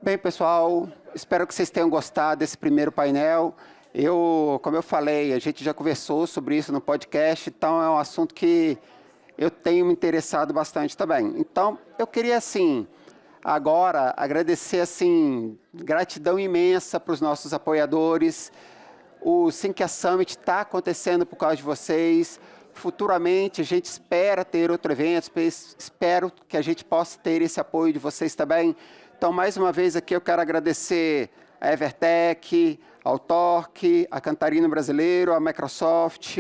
Bem, pessoal, espero que vocês tenham gostado desse primeiro painel. Como eu falei, a gente já conversou sobre isso no podcast, então é um assunto que eu tenho me interessado bastante também. Então, eu queria, assim, agora agradecer, assim, gratidão imensa para os nossos apoiadores. O Sinqia Summit está acontecendo por causa de vocês. Futuramente, a gente espera ter outro evento, espero que a gente possa ter esse apoio de vocês também. Então, mais uma vez aqui, eu quero agradecer a Evertec, ao Torque, a Cantarino Brasileiro, a Microsoft,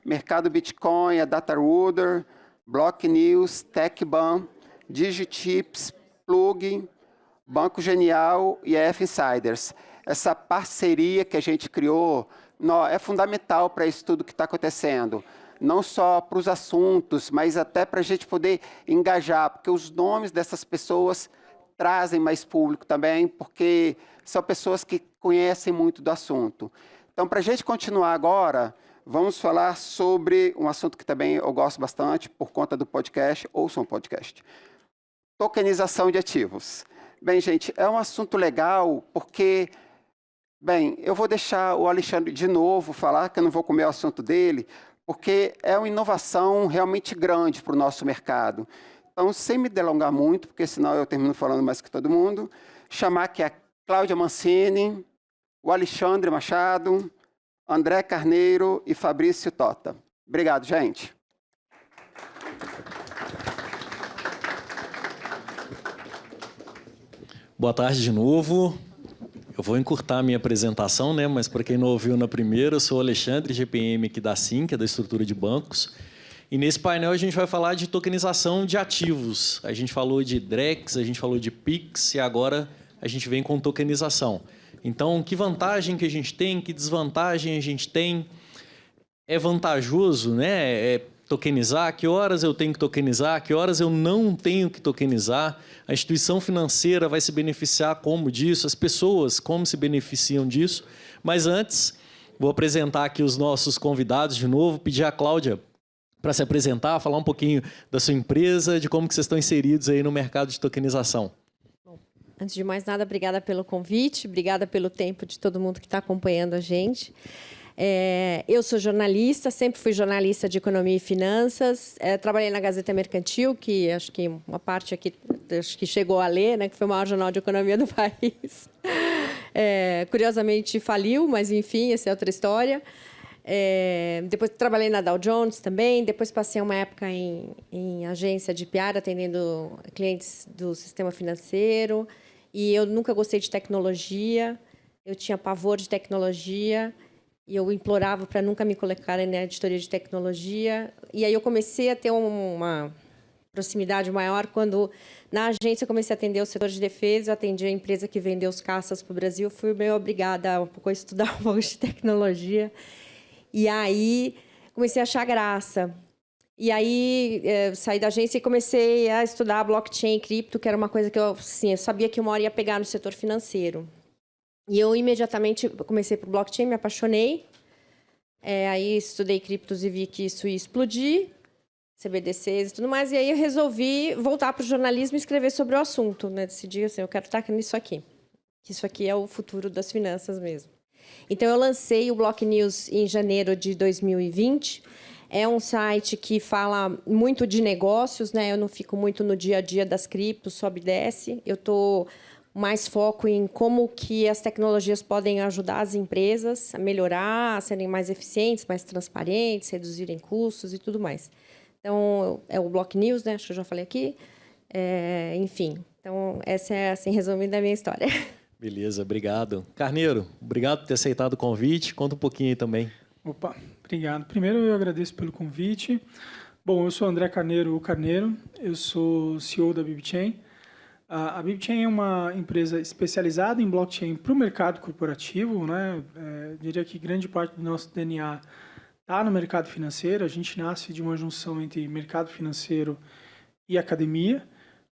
Mercado Bitcoin, a DataRuder, Block News, TechBan, Digitips, Plug, Banco Genial e a F-Insiders. Essa parceria que a gente criou é fundamental para isso tudo que está acontecendo. Não só para os assuntos, mas até para a gente poder engajar, porque os nomes dessas pessoas trazem mais público também, porque são pessoas que conhecem muito do assunto. Então, para a gente continuar agora, vamos falar sobre um assunto que também eu gosto bastante, por conta do podcast, ouçam o podcast. Tokenização de ativos. Bem, gente, é um assunto legal, porque, bem, eu vou deixar o Alexandre de novo falar, que eu não vou comer o assunto dele, porque é uma inovação realmente grande para o nosso mercado. Então, sem me delongar muito, porque senão eu termino falando mais que todo mundo, chamar aqui a Cláudia Mancini, o Alexandre Machado, André Carneiro e Fabrício Tota. Obrigado, gente. Boa tarde de novo. Eu vou encurtar a minha apresentação, né? Mas para quem não ouviu na primeira, eu sou o Alexandre, GPM aqui da Sinqia, da estrutura de bancos. E nesse painel a gente vai falar de tokenização de ativos. A gente falou de DREX, a gente falou de PIX e agora a gente vem com tokenização. Então, que vantagem que a gente tem, que desvantagem a gente tem? É vantajoso, né? Tokenizar, que horas eu tenho que tokenizar, que horas eu não tenho que tokenizar, a instituição financeira vai se beneficiar como disso, as pessoas como se beneficiam disso. Mas antes, vou apresentar aqui os nossos convidados de novo, pedir à Cláudia para se apresentar, falar um pouquinho da sua empresa, de como que vocês estão inseridos aí no mercado de tokenização. Bom, antes de mais nada, obrigada pelo convite, obrigada pelo tempo de todo mundo que está acompanhando a gente. Eu sou jornalista, sempre fui jornalista de economia e finanças. Trabalhei na Gazeta Mercantil, que acho que uma parte aqui acho que chegou a ler, né, que foi o maior jornal de economia do país. Curiosamente faliu, mas enfim, essa é outra história. Depois trabalhei na Dow Jones também. Depois passei uma época em agência de PR, atendendo clientes do sistema financeiro. E eu nunca gostei de tecnologia. Eu tinha pavor de tecnologia. E eu implorava para nunca me colocar na editoria de tecnologia. E aí eu comecei a ter uma proximidade maior quando, na agência, eu comecei a atender o setor de defesa. Eu atendi a empresa que vendeu os caças para o Brasil. Fui meio obrigada a estudar um pouco de tecnologia. E aí comecei a achar graça. E aí saí da agência e comecei a estudar blockchain e cripto, que era uma coisa que eu sabia que uma hora ia pegar no setor financeiro. E eu imediatamente comecei por blockchain, me apaixonei. Aí estudei criptos e vi que isso ia explodir, CBDCs e tudo mais. E aí eu resolvi voltar para o jornalismo e escrever sobre o assunto, né? Decidi assim, eu quero estar nisso aqui. Isso aqui é o futuro das finanças mesmo. Então eu lancei o Block News em janeiro de 2020. É um site que fala muito de negócios, né? Eu não fico muito no dia a dia das criptos, sobe e desce. Eu estou mais foco em como que as tecnologias podem ajudar as empresas a melhorar, a serem mais eficientes, mais transparentes, reduzirem custos e tudo mais. Então, é o Block News, né? Acho que eu já falei aqui. Enfim, então, essa é, assim, resumindo a minha história. Beleza, obrigado. Carneiro, obrigado por ter aceitado o convite. Conta um pouquinho aí também. Opa, obrigado. Primeiro, eu agradeço pelo convite. Bom, eu sou André Carneiro, o Carneiro. Eu sou CEO da BibChain. A BibChain é uma empresa especializada em blockchain para o mercado corporativo, né? Diria que grande parte do nosso DNA está no mercado financeiro. A gente nasce de uma junção entre mercado financeiro e academia,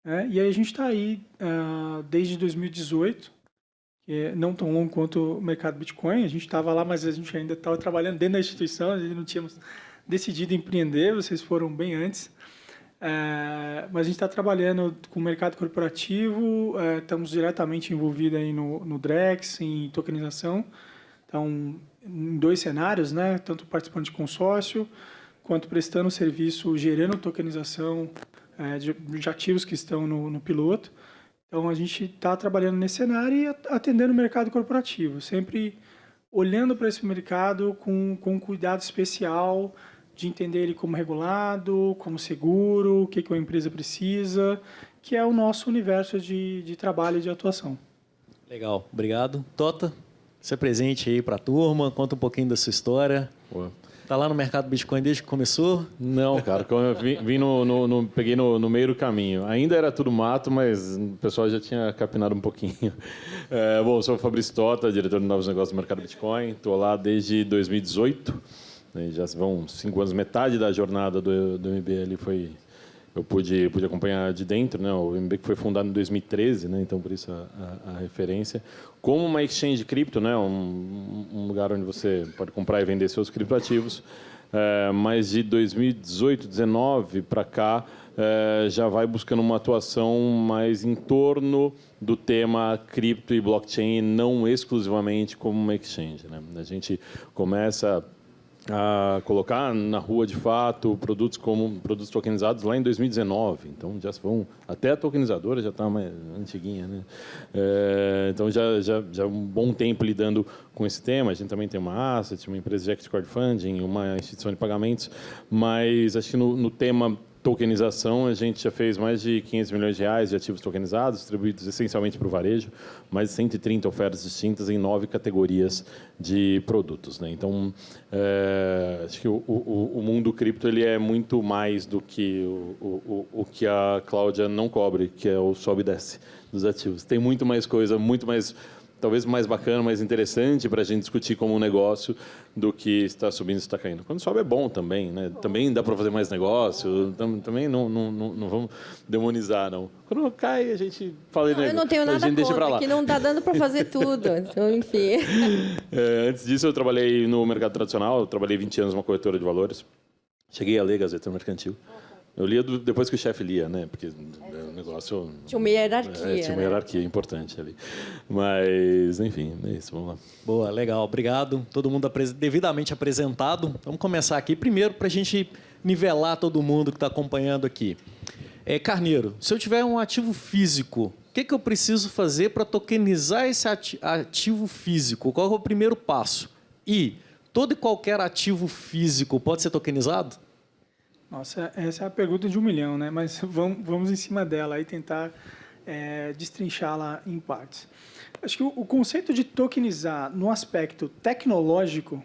né? E aí a gente está aí desde 2018, que é não tão longo quanto o mercado Bitcoin. A gente estava lá, mas a gente ainda estava trabalhando dentro da instituição, a gente não tínhamos decidido empreender, vocês foram bem antes. Mas a gente está trabalhando com o mercado corporativo, estamos diretamente envolvidos aí no Drex, em tokenização. Então, em 2 cenários, né? Tanto participando de consórcio, quanto prestando serviço, gerando tokenização de ativos que estão no piloto. Então, a gente está trabalhando nesse cenário e atendendo o mercado corporativo, sempre olhando para esse mercado com cuidado especial, de entender ele como regulado, como seguro, o que uma empresa precisa, que é o nosso universo de trabalho e de atuação. Legal, obrigado. Tota, se apresente aí para a turma, conta um pouquinho da sua história. Boa. Tá lá no mercado Bitcoin desde que começou? Não, cara, eu peguei no meio do caminho. Ainda era tudo mato, mas o pessoal já tinha capinado um pouquinho. Bom, sou o Fabrício Tota, diretor de novos negócios do mercado Bitcoin. Estou lá desde 2018. Já vão 5 anos, metade da jornada do MB ali eu pude acompanhar de dentro, né? O MB que foi fundado em 2013, né? Então por isso a referência. Como uma exchange de cripto, né? Um lugar onde você pode comprar e vender seus criptoativos. Mas de 2018, 2019 para cá, já vai buscando uma atuação mais em torno do tema cripto e blockchain, não exclusivamente como uma exchange, né? A gente começa a colocar na rua, de fato, produtos tokenizados lá em 2019. Então, já vão... Até a tokenizadora já está mais antiguinha, né? Então, já um bom tempo lidando com esse tema. A gente também tem uma asset, uma empresa de equity crowdfunding, uma instituição de pagamentos. Mas, acho que no tema tokenização, a gente já fez mais de 500 milhões de reais de ativos tokenizados, distribuídos essencialmente para o varejo, mais de 130 ofertas distintas em 9 categorias de produtos, né? Então, acho que o mundo cripto ele é muito mais do que o que a Cláudia não cobre, que é o sobe e desce dos ativos. Tem muito mais coisa, muito mais... talvez mais bacana, mais interessante para a gente discutir como um negócio do que está subindo e está caindo. Quando sobe é bom também, né? Também dá para fazer mais negócio, também não vamos demonizar, não. Quando cai, a gente fala... Eu não tenho nada contra, que não está dando para fazer tudo. Então, enfim. Antes disso, eu trabalhei no mercado tradicional, eu trabalhei 20 anos numa corretora de valores. Cheguei a ler Gazeta Mercantil. Eu lia depois que o chefe lia, né? Porque o negócio... Tinha uma hierarquia. Tinha uma hierarquia importante ali. Mas, enfim, é isso. Vamos lá. Boa, legal. Obrigado. Todo mundo devidamente apresentado. Vamos começar aqui. Primeiro, para a gente nivelar todo mundo que está acompanhando aqui. Carneiro, se eu tiver um ativo físico, o que eu preciso fazer para tokenizar esse ativo físico? Qual é o primeiro passo? E todo e qualquer ativo físico pode ser tokenizado? Nossa, essa é a pergunta de 1 milhão, né? Mas vamos em cima dela e tentar destrinchá-la em partes. Acho que o conceito de tokenizar no aspecto tecnológico,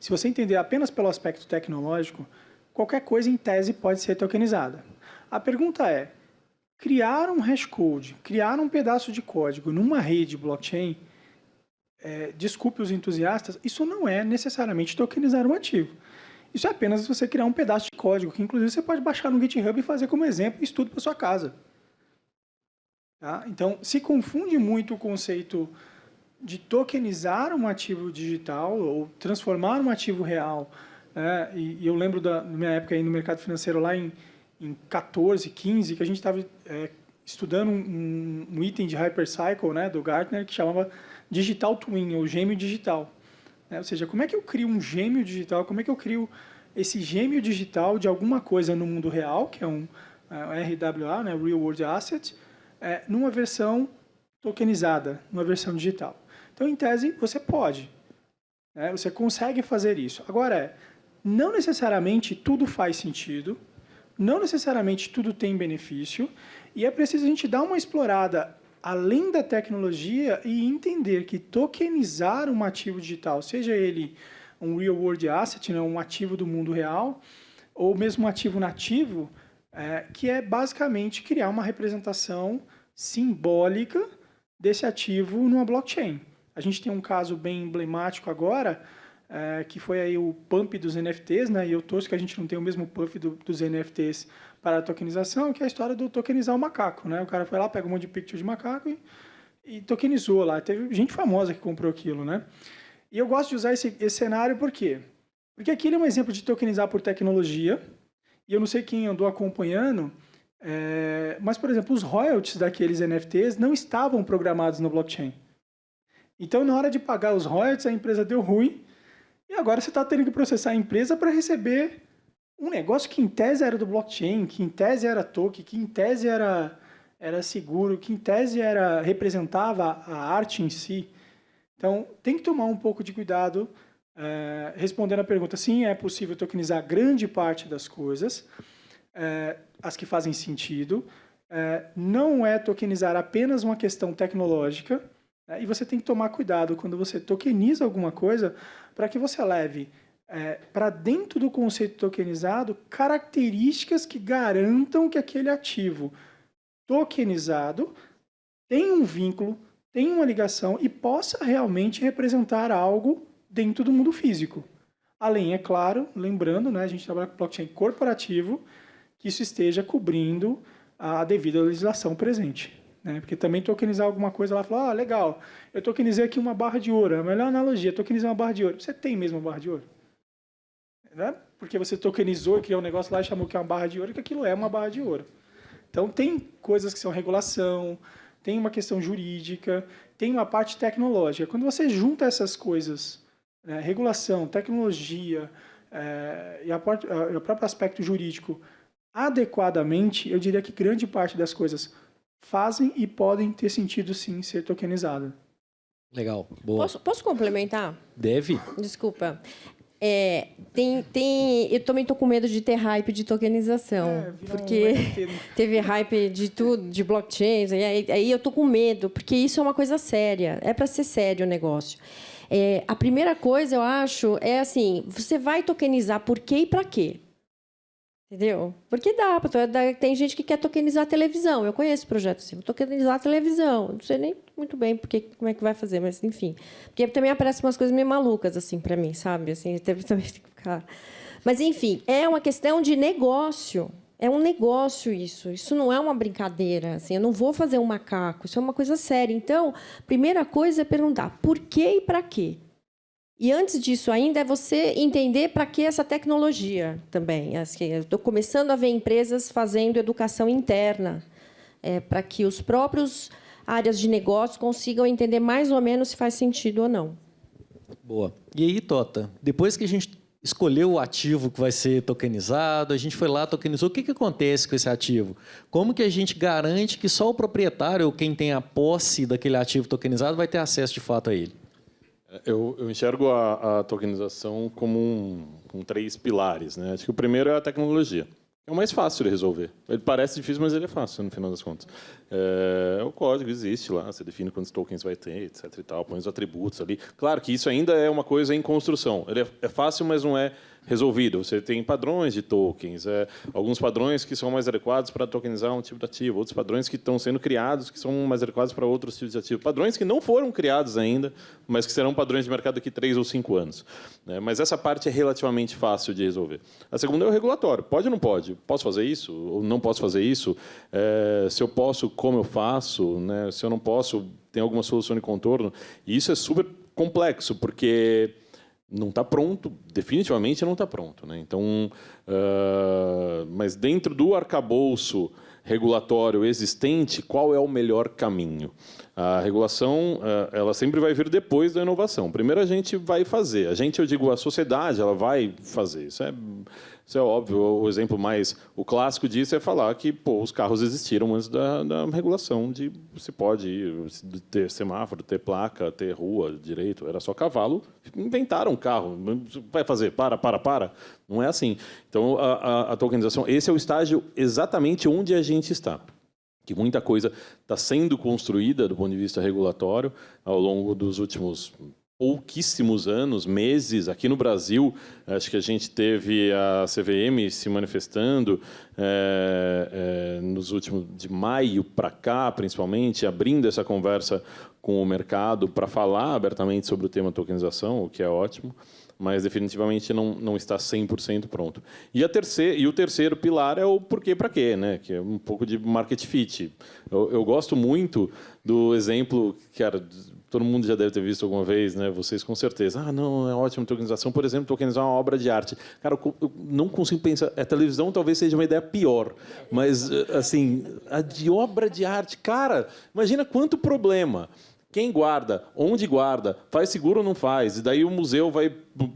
se você entender apenas pelo aspecto tecnológico, qualquer coisa em tese pode ser tokenizada. A pergunta é, criar um hashcode, criar um pedaço de código numa rede blockchain, desculpe os entusiastas, isso não é necessariamente tokenizar um ativo. Isso é apenas você criar um pedaço de código, que inclusive você pode baixar no GitHub e fazer como exemplo e estudo para sua casa. Tá? Então, se confunde muito o conceito de tokenizar um ativo digital ou transformar um ativo real. Né? E eu lembro da minha época aí no mercado financeiro, lá em 14, 15, que a gente estava estudando um item de Hypercycle, né, do Gartner, que chamava Digital Twin, ou gêmeo digital. Ou seja, como é que eu crio um gêmeo digital? Como é que eu crio esse gêmeo digital de alguma coisa no mundo real, que é um RWA, né, Real World Asset, numa versão tokenizada, numa versão digital? Então, em tese, você pode. Né? Você consegue fazer isso. Agora, não necessariamente tudo faz sentido, não necessariamente tudo tem benefício, e é preciso a gente dar uma explorada além da tecnologia e entender que tokenizar um ativo digital, seja ele um real world asset, né, um ativo do mundo real, ou mesmo um ativo nativo, que é basicamente criar uma representação simbólica desse ativo numa blockchain. A gente tem um caso bem emblemático agora, que foi aí o pump dos NFTs, né, e eu torço que a gente não tenha o mesmo pump dos NFTs para a tokenização, que é a história do tokenizar o macaco. Né? O cara foi lá, pega um monte de picture de macaco e tokenizou lá. Teve gente famosa que comprou aquilo. Né? E eu gosto de usar esse cenário por quê? Porque aquilo é um exemplo de tokenizar por tecnologia e eu não sei quem andou acompanhando, mas, por exemplo, os royalties daqueles NFTs não estavam programados no blockchain. Então, na hora de pagar os royalties, a empresa deu ruim, e agora você está tendo que processar a empresa para receber um negócio que, em tese, era do blockchain, que, em tese, era token, que, em tese, era seguro, que, em tese, representava a arte em si. Então, tem que tomar um pouco de cuidado, respondendo a pergunta, sim, é possível tokenizar grande parte das coisas, as que fazem sentido, não é tokenizar apenas uma questão tecnológica, e você tem que tomar cuidado quando você tokeniza alguma coisa para que você leve para dentro do conceito tokenizado características que garantam que aquele ativo tokenizado tem um vínculo, tem uma ligação e possa realmente representar algo dentro do mundo físico. Além, é claro, lembrando, né, a gente trabalha com blockchain corporativo, que isso esteja cobrindo a devida legislação presente. Né? Porque também tokenizar alguma coisa lá, falar, legal, eu tokenizei aqui uma barra de ouro, a melhor analogia, tokenizar uma barra de ouro. Você tem mesmo uma barra de ouro? Né? Porque você tokenizou e criou um negócio lá e chamou que é uma barra de ouro, que aquilo é uma barra de ouro. Então, tem coisas que são regulação, tem uma questão jurídica, tem uma parte tecnológica. Quando você junta essas coisas, né, regulação, tecnologia e o próprio aspecto jurídico adequadamente, eu diria que grande parte das coisas fazem e podem ter sentido, sim, ser tokenizada. Legal, boa. Posso complementar? Deve. Desculpa. Eu também estou com medo de ter hype de tokenização, porque teve hype de tudo, de blockchains, aí eu estou com medo, porque isso é uma coisa séria, é para ser sério o negócio. A primeira coisa, eu acho, é assim, você vai tokenizar por quê e para quê? Entendeu? Porque tem gente que quer tokenizar a televisão. Eu conheço projetos assim, tokenizar a televisão. Não sei nem muito bem como é que vai fazer, mas enfim. Porque também aparecem umas coisas meio malucas assim para mim, sabe? Assim, também tem que ficar. Mas enfim, é uma questão de negócio. É um negócio isso. Isso não é uma brincadeira. Assim, eu não vou fazer um macaco. Isso é uma coisa séria. Então, primeira coisa é perguntar por quê e para quê. E antes disso ainda é você entender para que essa tecnologia também. Eu estou começando a ver empresas fazendo educação interna para que os próprios áreas de negócio consigam entender mais ou menos se faz sentido ou não. Boa. E aí, Tota, depois que a gente escolheu o ativo que vai ser tokenizado, a gente foi lá, tokenizou, o que acontece com esse ativo? Como que a gente garante que só o proprietário ou quem tem a posse daquele ativo tokenizado vai ter acesso de fato a ele? Eu enxergo a tokenização como com 3 pilares. Né? Acho que o primeiro é a tecnologia. É o mais fácil de resolver. Ele parece difícil, mas ele é fácil, no final das contas. O código existe lá, você define quantos tokens vai ter, etc. E tal, põe os atributos ali. Claro que isso ainda é uma coisa em construção. Ele é fácil, mas não é resolvido. Você tem padrões de tokens, alguns padrões que são mais adequados para tokenizar um tipo de ativo, outros padrões que estão sendo criados que são mais adequados para outros tipos de ativo. Padrões que não foram criados ainda, mas que serão padrões de mercado daqui 3 ou 5 anos. Mas essa parte é relativamente fácil de resolver. A segunda é o regulatório. Pode ou não pode? Posso fazer isso? Ou não posso fazer isso? Se eu posso, como eu faço? Né? Se eu não posso, tem alguma solução de contorno? E isso é super complexo, porque não está pronto, definitivamente não está pronto. Né? Então, mas dentro do arcabouço regulatório existente, qual é o melhor caminho? A regulação ela sempre vai vir depois da inovação. Primeiro a gente vai fazer. A gente, eu digo, a sociedade, ela vai fazer. Isso é óbvio. O clássico disso é falar que os carros existiram antes da regulação de se pode ter semáforo, ter placa, ter rua direito. Era só cavalo. Inventaram um carro. Vai fazer? Para. Não é assim. Então, a tokenização, esse é o estágio exatamente onde a gente está. Que muita coisa está sendo construída do ponto de vista regulatório ao longo dos últimos pouquíssimos anos, meses. Aqui no Brasil, acho que a gente teve a CVM se manifestando nos últimos, de maio para cá, principalmente, abrindo essa conversa com o mercado para falar abertamente sobre o tema tokenização, o que é ótimo. mas definitivamente não está 100% pronto. E o terceiro pilar é o porquê para quê, né? Que é um pouco de market fit. Eu gosto muito do exemplo, cara, todo mundo já deve ter visto alguma vez, né? Vocês com certeza. Não, é ótima tokenização. Por exemplo, tokenizar uma obra de arte. Cara, eu não consigo pensar. A televisão talvez seja uma ideia pior, mas assim, a de obra de arte, cara, imagina quanto problema. Quem guarda, onde guarda, faz seguro ou não faz? E daí o museu vai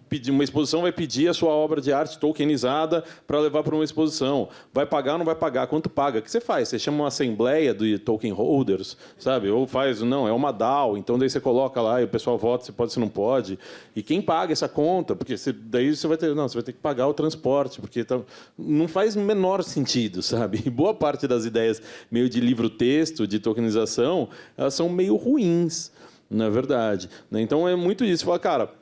pedir, uma exposição vai pedir a sua obra de arte tokenizada para levar para uma exposição. Vai pagar ou não vai pagar? Quanto paga? O que você faz? Você chama uma assembleia de token holders, sabe? Ou faz, não, é uma DAO, então daí você coloca lá e o pessoal vota se pode, se não pode. E quem paga essa conta? Porque daí você vai ter que pagar o transporte, porque não faz o menor sentido, sabe? E boa parte das ideias meio de livro-texto, de tokenização, elas são meio ruins, na verdade. Então é muito isso. Você fala, cara,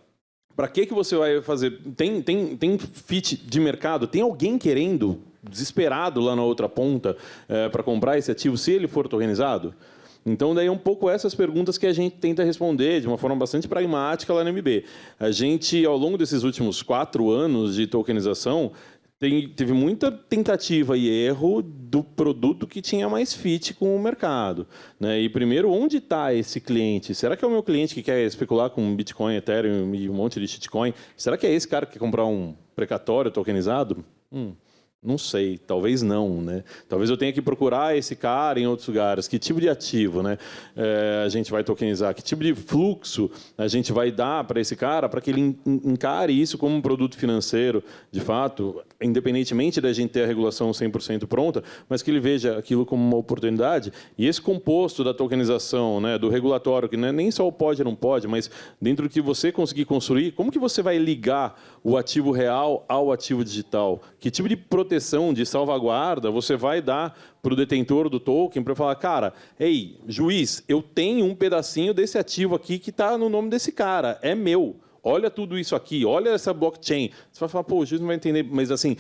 para que você vai fazer? Tem fit de mercado? Tem alguém querendo, desesperado lá na outra ponta, para comprar esse ativo, se ele for tokenizado? Então, daí é um pouco essas perguntas que a gente tenta responder de uma forma bastante pragmática lá no MB. A gente, ao longo desses últimos 4 anos de tokenização, teve muita tentativa e erro do produto que tinha mais fit com o mercado, né? E primeiro, onde está esse cliente? Será que é o meu cliente que quer especular com Bitcoin, Ethereum e um monte de shitcoin? Será que é esse cara que quer comprar um precatório tokenizado? Não sei, talvez não, né? Talvez eu tenha que procurar esse cara em outros lugares. Que tipo de ativo, né, a gente vai tokenizar? Que tipo de fluxo a gente vai dar para esse cara para que ele encare isso como um produto financeiro, de fato, independentemente da gente ter a regulação 100% pronta, mas que ele veja aquilo como uma oportunidade. E esse composto da tokenização, né, do regulatório, que não é nem só o pode ou não pode, mas dentro do que você conseguir construir, como que você vai ligar o ativo real ao ativo digital? Que tipo de proteção, de salvaguarda você vai dar para o detentor do token para falar, cara, ei, juiz, eu tenho um pedacinho desse ativo aqui que está no nome desse cara, é meu. Olha tudo isso aqui, olha essa blockchain. Você vai falar, pô, o juiz não vai entender, mas assim,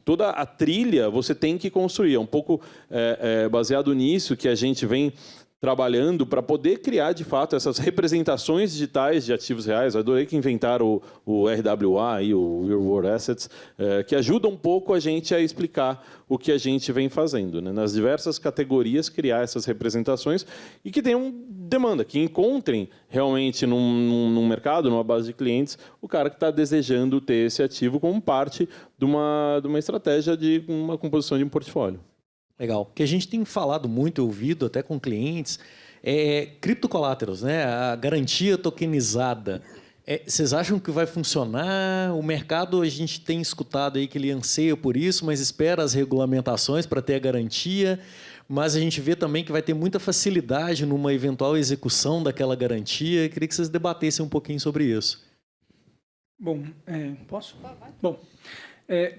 toda a trilha você tem que construir. É um pouco baseado nisso que a gente vem trabalhando para poder criar, de fato, essas representações digitais de ativos reais. Eu adorei que inventaram o RWA, aí, o Real World Assets, que ajuda um pouco a gente a explicar o que a gente vem fazendo, né? Nas diversas categorias, criar essas representações e que tenham demanda, que encontrem realmente num mercado, numa base de clientes, o cara que está desejando ter esse ativo como parte de uma estratégia de uma composição de um portfólio. Legal. O que a gente tem falado muito, ouvido até com clientes, é criptocollaterals, né? A garantia tokenizada. Vocês acham que vai funcionar? O mercado, a gente tem escutado aí que ele anseia por isso, mas espera as regulamentações para ter a garantia. Mas a gente vê também que vai ter muita facilidade numa eventual execução daquela garantia. Eu queria que vocês debatessem um pouquinho sobre isso. Bom, posso? Bom,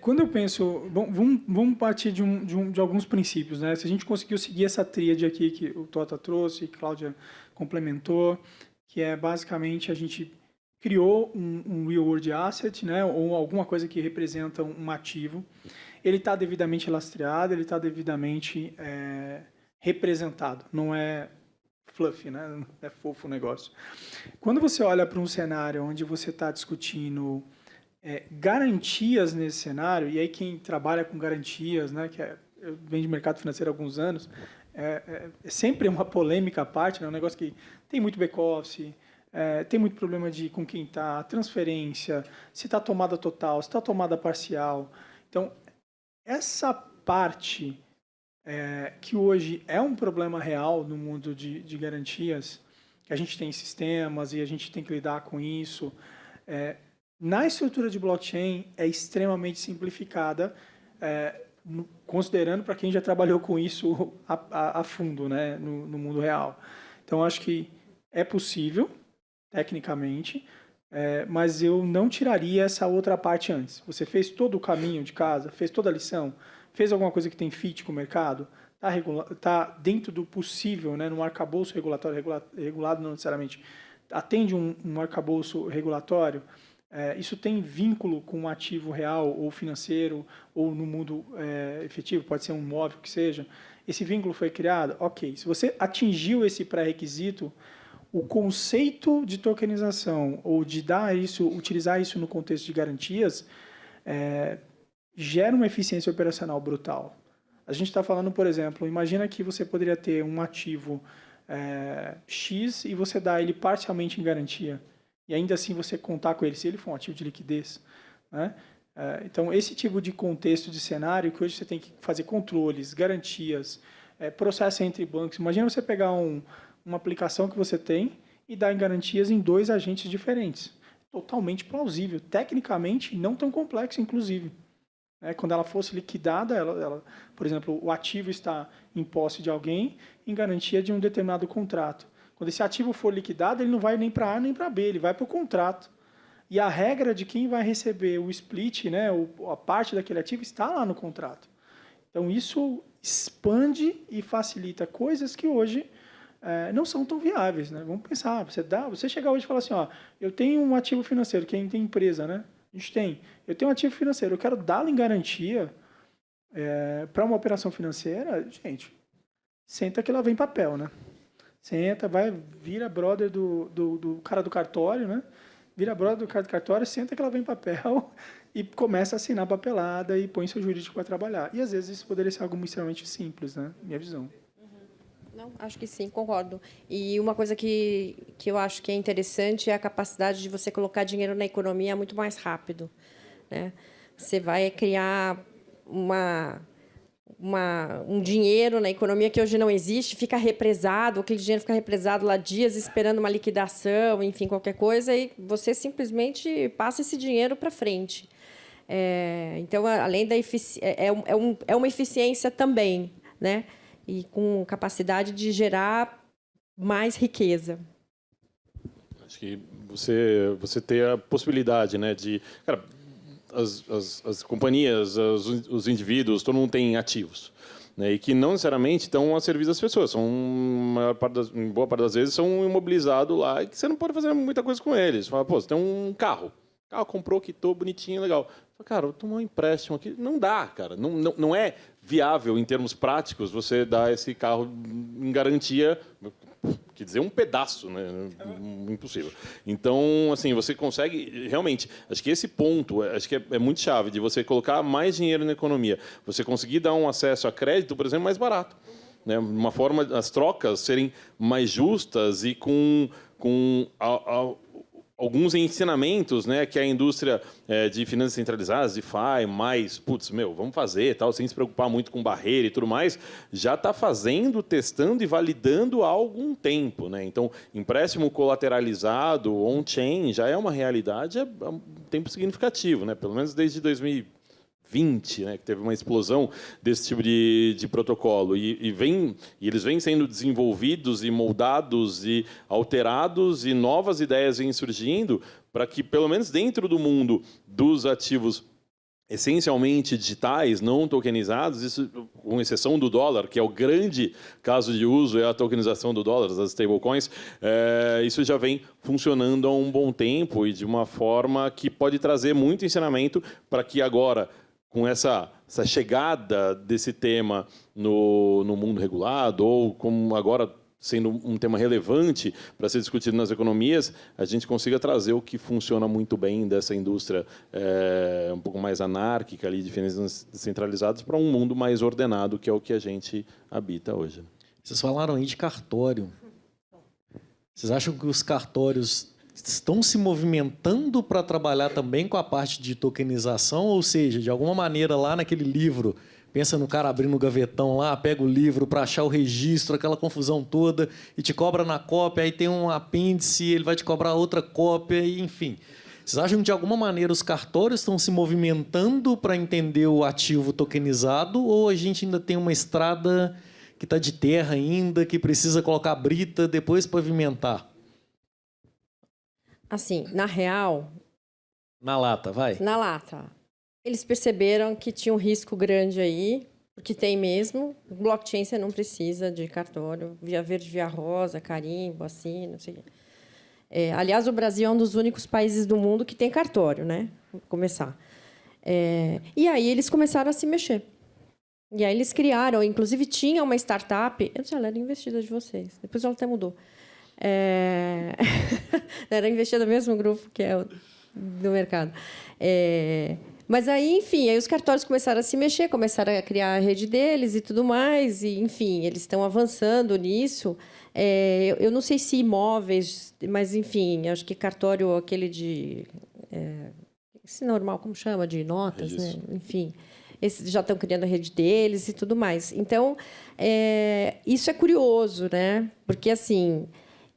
quando eu penso... Bom, vamos partir de alguns princípios, né? Se a gente conseguiu seguir essa tríade aqui que o Tota trouxe, que a Cláudia complementou, que é basicamente a gente criou um real world asset, né? Ou alguma coisa que representa um ativo. Ele está devidamente lastreado, ele está devidamente representado. Não é fluffy, né? Não é fofo o negócio. Quando você olha para um cenário onde você está discutindo garantias nesse cenário, e aí quem trabalha com garantias, né, eu venho de mercado financeiro há alguns anos, é sempre uma polêmica à parte, né, um negócio que tem muito back-office, tem muito problema com quem está, transferência, se está tomada total, se está tomada parcial. Então, essa parte que hoje é um problema real no mundo de garantias, que a gente tem sistemas e a gente tem que lidar com isso, na estrutura de blockchain é extremamente simplificada, considerando para quem já trabalhou com isso a fundo, né, no mundo real. Então, acho que é possível, tecnicamente, mas eu não tiraria essa outra parte antes. Você fez todo o caminho de casa, fez toda a lição, fez alguma coisa que tem fit com o mercado, está dentro do possível, né, num arcabouço regulatório, regulado não necessariamente, atende um arcabouço regulatório. Isso tem vínculo com um ativo real ou financeiro ou no mundo efetivo, pode ser um imóvel que seja. Esse vínculo foi criado? Ok. Se você atingiu esse pré-requisito, o conceito de tokenização ou de utilizar isso no contexto de garantias gera uma eficiência operacional brutal. A gente está falando, por exemplo, imagina que você poderia ter um ativo X e você dá ele parcialmente em garantia e ainda assim você contar com ele se ele for um ativo de liquidez, né? Então, esse tipo de contexto de cenário que hoje você tem que fazer controles, garantias, processo entre bancos. Imagina você pegar uma aplicação que você tem e dar em garantias em 2 agentes diferentes. Totalmente plausível. Tecnicamente, não tão complexo, inclusive. Quando ela fosse liquidada, por exemplo, o ativo está em posse de alguém em garantia de um determinado contrato. Quando esse ativo for liquidado, ele não vai nem para A nem para B, ele vai para o contrato. E a regra de quem vai receber o split, né, a parte daquele ativo, está lá no contrato. Então, isso expande e facilita coisas que hoje não são tão viáveis, né? Vamos pensar, você chegar hoje e falar assim, eu tenho um ativo financeiro, quem tem empresa, né? Eu tenho um ativo financeiro, eu quero dá-lo em garantia para uma operação financeira, gente, senta que ela vem papel, né? Senta, vira brother do cara do cartório, né? Vira brother do cara do cartório, senta que ela vem papel e começa a assinar papelada e põe seu jurídico para trabalhar. E, às vezes, isso poderia ser algo extremamente simples, né? Minha visão. Não, acho que sim, concordo. E uma coisa que eu acho que é interessante é a capacidade de você colocar dinheiro na economia muito mais rápido, né? Você vai criar um dinheiro na economia que hoje não existe, fica represado, aquele dinheiro fica represado lá dias esperando uma liquidação, enfim, qualquer coisa, e você simplesmente passa esse dinheiro para frente. Então, além da é uma eficiência também, né? E com capacidade de gerar mais riqueza. Acho que você ter a possibilidade, né, de... Cara, as companhias, os indivíduos, todo mundo tem ativos, né, e que não necessariamente estão a serviço das pessoas. Em boa parte das vezes, são imobilizados lá e que você não pode fazer muita coisa com eles. Você fala, pô, você tem um carro. Comprou, quitou, bonitinho, legal. Cara, vou tomar um empréstimo aqui. Não dá, cara. Não é viável, em termos práticos, você dar esse carro em garantia, quer dizer, um pedaço, né? Impossível. Então, assim, você consegue... Realmente, acho que esse ponto acho que é muito chave, de você colocar mais dinheiro na economia. Você conseguir dar um acesso a crédito, por exemplo, mais barato. Né? Uma forma, as trocas serem mais justas e com alguns ensinamentos, né, que a indústria de finanças centralizadas, DeFi, vamos fazer, tal, sem se preocupar muito com barreira e tudo mais, já está fazendo, testando e validando há algum tempo, né? Então, empréstimo colateralizado, on-chain, já é uma realidade há um tempo significativo, né? Pelo menos desde 2020, né, que teve uma explosão desse tipo de protocolo. E eles vêm sendo desenvolvidos e moldados e alterados, e novas ideias vêm surgindo para que, pelo menos dentro do mundo dos ativos essencialmente digitais, não tokenizados, isso com exceção do dólar, que é o grande caso de uso, é a tokenização do dólar, das stablecoins, isso já vem funcionando há um bom tempo e de uma forma que pode trazer muito ensinamento para que agora, com essa chegada desse tema no mundo regulado, ou como agora sendo um tema relevante para ser discutido nas economias, a gente consiga trazer o que funciona muito bem dessa indústria um pouco mais anárquica, ali, de finanças descentralizadas, para um mundo mais ordenado, que é o que a gente habita hoje. Vocês falaram aí de cartório. Vocês acham que os cartórios estão se movimentando para trabalhar também com a parte de tokenização? Ou seja, de alguma maneira, lá naquele livro, pensa no cara abrindo o gavetão lá, pega o livro para achar o registro, aquela confusão toda, e te cobra na cópia, aí tem um apêndice, ele vai te cobrar outra cópia, e enfim. Vocês acham que, de alguma maneira, os cartórios estão se movimentando para entender o ativo tokenizado, ou a gente ainda tem uma estrada que está de terra ainda, que precisa colocar brita, depois pavimentar? Assim, na real... Na lata, vai. Na lata. Eles perceberam que tinha um risco grande aí, porque tem mesmo. Blockchain você não precisa de cartório. Via verde, via rosa, carimbo, assim, não sei. Aliás, o Brasil é um dos únicos países do mundo que tem cartório, né? Vou começar. E aí eles começaram a se mexer. E aí eles criaram, inclusive tinha uma startup, eu não sei, ela era investida de vocês, depois ela até mudou. Era investir no mesmo grupo que é o do mercado. Mas aí, enfim, aí os cartórios começaram a se mexer, começaram a criar a rede deles e tudo mais, e, enfim, eles estão avançando nisso. Eu não sei se imóveis, mas, enfim, acho que cartório, aquele de... esse normal, como chama? De notas, né? Enfim, esses já estão criando a rede deles e tudo mais. Então, isso é curioso, né? Porque, assim...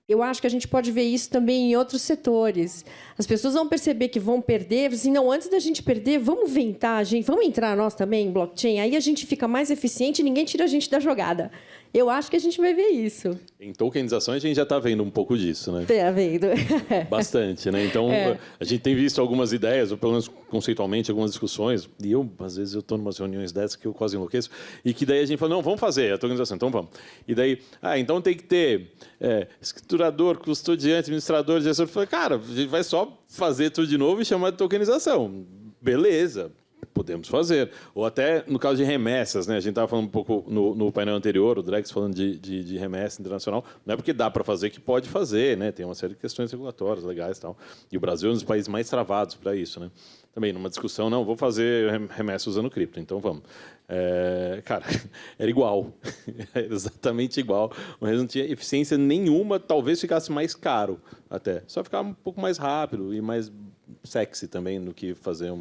Eu acho que a gente pode ver isso também em outros setores. As pessoas vão perceber que vão perder, assim, não, antes da gente perder, vamos inventar, vamos entrar nós também em blockchain, aí a gente fica mais eficiente e ninguém tira a gente da jogada. Eu acho que a gente vai ver isso. Em tokenização, a gente já está vendo um pouco disso, né? Está vendo. Bastante, né? Então, a gente tem visto algumas ideias, ou pelo menos conceitualmente, algumas discussões, e eu, às vezes, eu estou em umas reuniões dessas que eu quase enlouqueço, e que daí a gente fala, não, vamos fazer a tokenização, então vamos. E daí, então tem que ter escriturador, custodiante, administrador, gestor. Eu falei, cara, a gente vai só fazer tudo de novo e chamar de tokenização. Beleza. Podemos fazer. Ou até no caso de remessas, né? A gente estava falando um pouco no painel anterior, o Drex falando de remessa internacional. Não é porque dá para fazer que pode fazer, né? Tem uma série de questões regulatórias legais e tal. E o Brasil é um dos países mais travados para isso, né? Também numa discussão, não, vou fazer remessa usando cripto, então vamos. Cara, era igual. Era exatamente igual. Mas não tinha eficiência nenhuma, talvez ficasse mais caro até. Só ficava um pouco mais rápido e mais sexy também do que fazer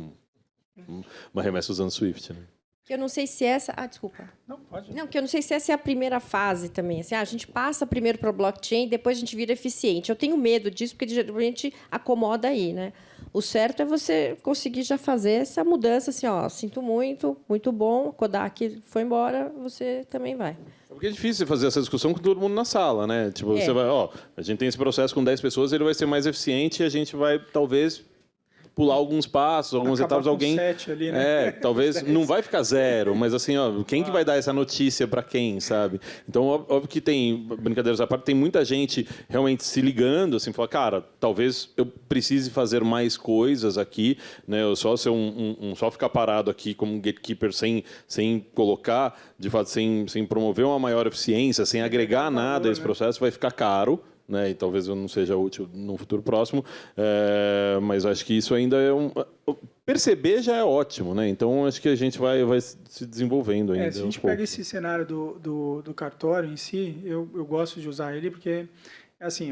uma remessa usando Swift, né? Que eu não sei se essa... desculpa. Não, pode. Não, que eu não sei se essa é a primeira fase também. Assim, a gente passa primeiro para o blockchain, depois a gente vira eficiente. Eu tenho medo disso, porque geralmente acomoda aí, né? O certo é você conseguir já fazer essa mudança, assim, sinto muito, muito bom, Kodak foi embora, você também vai. Porque é difícil fazer essa discussão com todo mundo na sala, né? Tipo, você vai, a gente tem esse processo com 10 pessoas, ele vai ser mais eficiente e a gente vai, talvez, pular alguns passos, algumas etapas, alguém... 7 ali, né? Talvez não vai ficar 0, mas assim, quem que vai dar essa notícia para quem, sabe? Então, óbvio que tem, brincadeiras à parte, tem muita gente realmente se ligando, assim, falar, cara, talvez eu precise fazer mais coisas aqui, né? Eu só ser só ficar parado aqui como um gatekeeper sem colocar, de fato, sem promover uma maior eficiência, sem agregar nada a esse processo, vai ficar caro. Né, e talvez eu não seja útil no futuro próximo, mas acho que isso ainda é perceber já é ótimo, né? Então acho que a gente vai se desenvolvendo ainda. Se a gente pega esse cenário do cartório em si, eu gosto de usar ele porque é assim,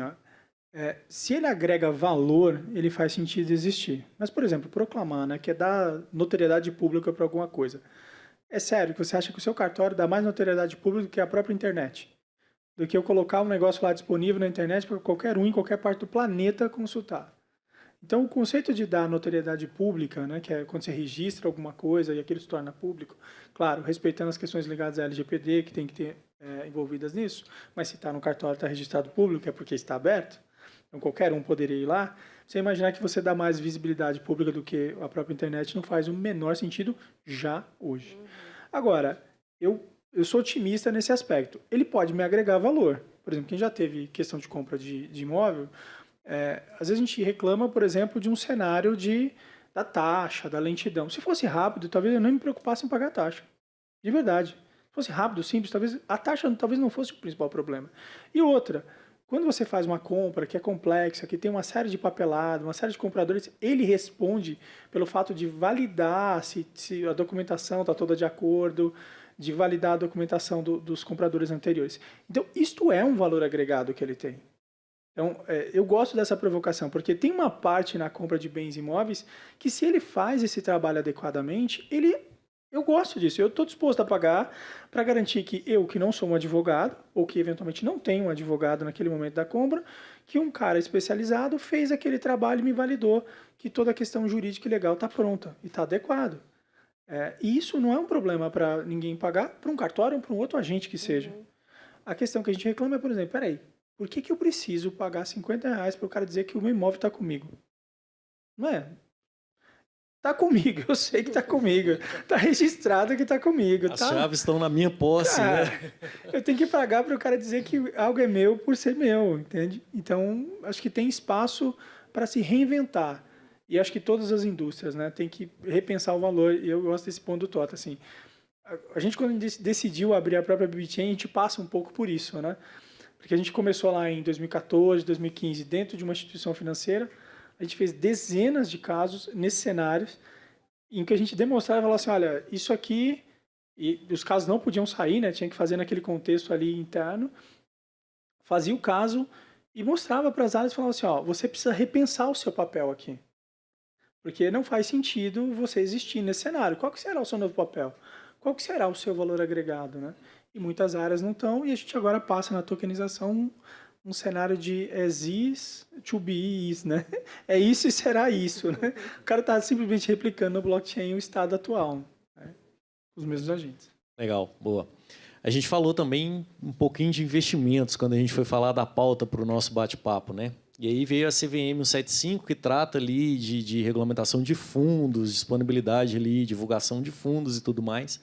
se ele agrega valor, ele faz sentido existir. Mas, por exemplo, proclamar, né, que é dar notoriedade pública para alguma coisa. É sério que você acha que o seu cartório dá mais notoriedade pública do que a própria internet? Do que eu colocar um negócio lá disponível na internet para qualquer um em qualquer parte do planeta consultar. Então, o conceito de dar notoriedade pública, né, que é quando você registra alguma coisa e aquilo se torna público, claro, respeitando as questões ligadas à LGPD, que tem que ter envolvidas nisso, mas se está no cartório, está registrado público, é porque está aberto, então qualquer um poderia ir lá. Você imaginar que você dá mais visibilidade pública do que a própria internet não faz o menor sentido já hoje. Agora, eu sou otimista nesse aspecto. Ele pode me agregar valor. Por exemplo, quem já teve questão de compra de imóvel, às vezes a gente reclama, por exemplo, de um cenário da taxa, da lentidão. Se fosse rápido, talvez eu não me preocupasse em pagar a taxa. De verdade. Se fosse rápido, simples, talvez a taxa talvez não fosse o principal problema. E outra, quando você faz uma compra que é complexa, que tem uma série de papeladas, uma série de compradores, ele responde pelo fato de validar se a documentação está toda de acordo, de validar a documentação dos compradores anteriores. Então, isto é um valor agregado que ele tem. Então, eu gosto dessa provocação, porque tem uma parte na compra de bens imóveis que, se ele faz esse trabalho adequadamente, eu gosto disso. Eu estou disposto a pagar para garantir que eu, que não sou um advogado, ou que eventualmente não tenho um advogado naquele momento da compra, que um cara especializado fez aquele trabalho e me validou que toda a questão jurídica e legal está pronta e está adequado. E isso não é um problema para ninguém pagar, para um cartório ou para um outro agente que seja. A questão que a gente reclama é, por exemplo, peraí, por que eu preciso pagar R$50 para o cara dizer que o meu imóvel está comigo? Não é? Está comigo, eu sei que está comigo. Está registrado que está comigo. As chaves estão na minha posse, né? Eu tenho que pagar para o cara dizer que algo é meu por ser meu, entende? Então, acho que tem espaço para se reinventar. E acho que todas as indústrias, né, tem que repensar o valor. E eu gosto desse ponto do Tota. Assim, a gente, quando decidiu abrir a própria BibChain, a gente passa um pouco por isso, né? Porque a gente começou lá em 2014, 2015, dentro de uma instituição financeira, a gente fez dezenas de casos nesses cenários em que a gente demonstrava e falava assim, olha, isso aqui, e os casos não podiam sair, né? Tinha que fazer naquele contexto ali interno, fazia o caso e mostrava para as áreas e falava assim, ó, você precisa repensar o seu papel aqui. Porque não faz sentido você existir nesse cenário. Qual que será o seu novo papel? Qual que será o seu valor agregado, né? E muitas áreas não estão, e a gente agora passa na tokenização um cenário de as is to be is, né? É isso e será isso, né? O cara está simplesmente replicando no blockchain o estado atual, né? Os mesmos agentes. Legal, boa. A gente falou também um pouquinho de investimentos quando a gente foi falar da pauta para o nosso bate-papo, né? E aí veio a CVM 175, que trata ali de regulamentação de fundos, disponibilidade ali, divulgação de fundos e tudo mais.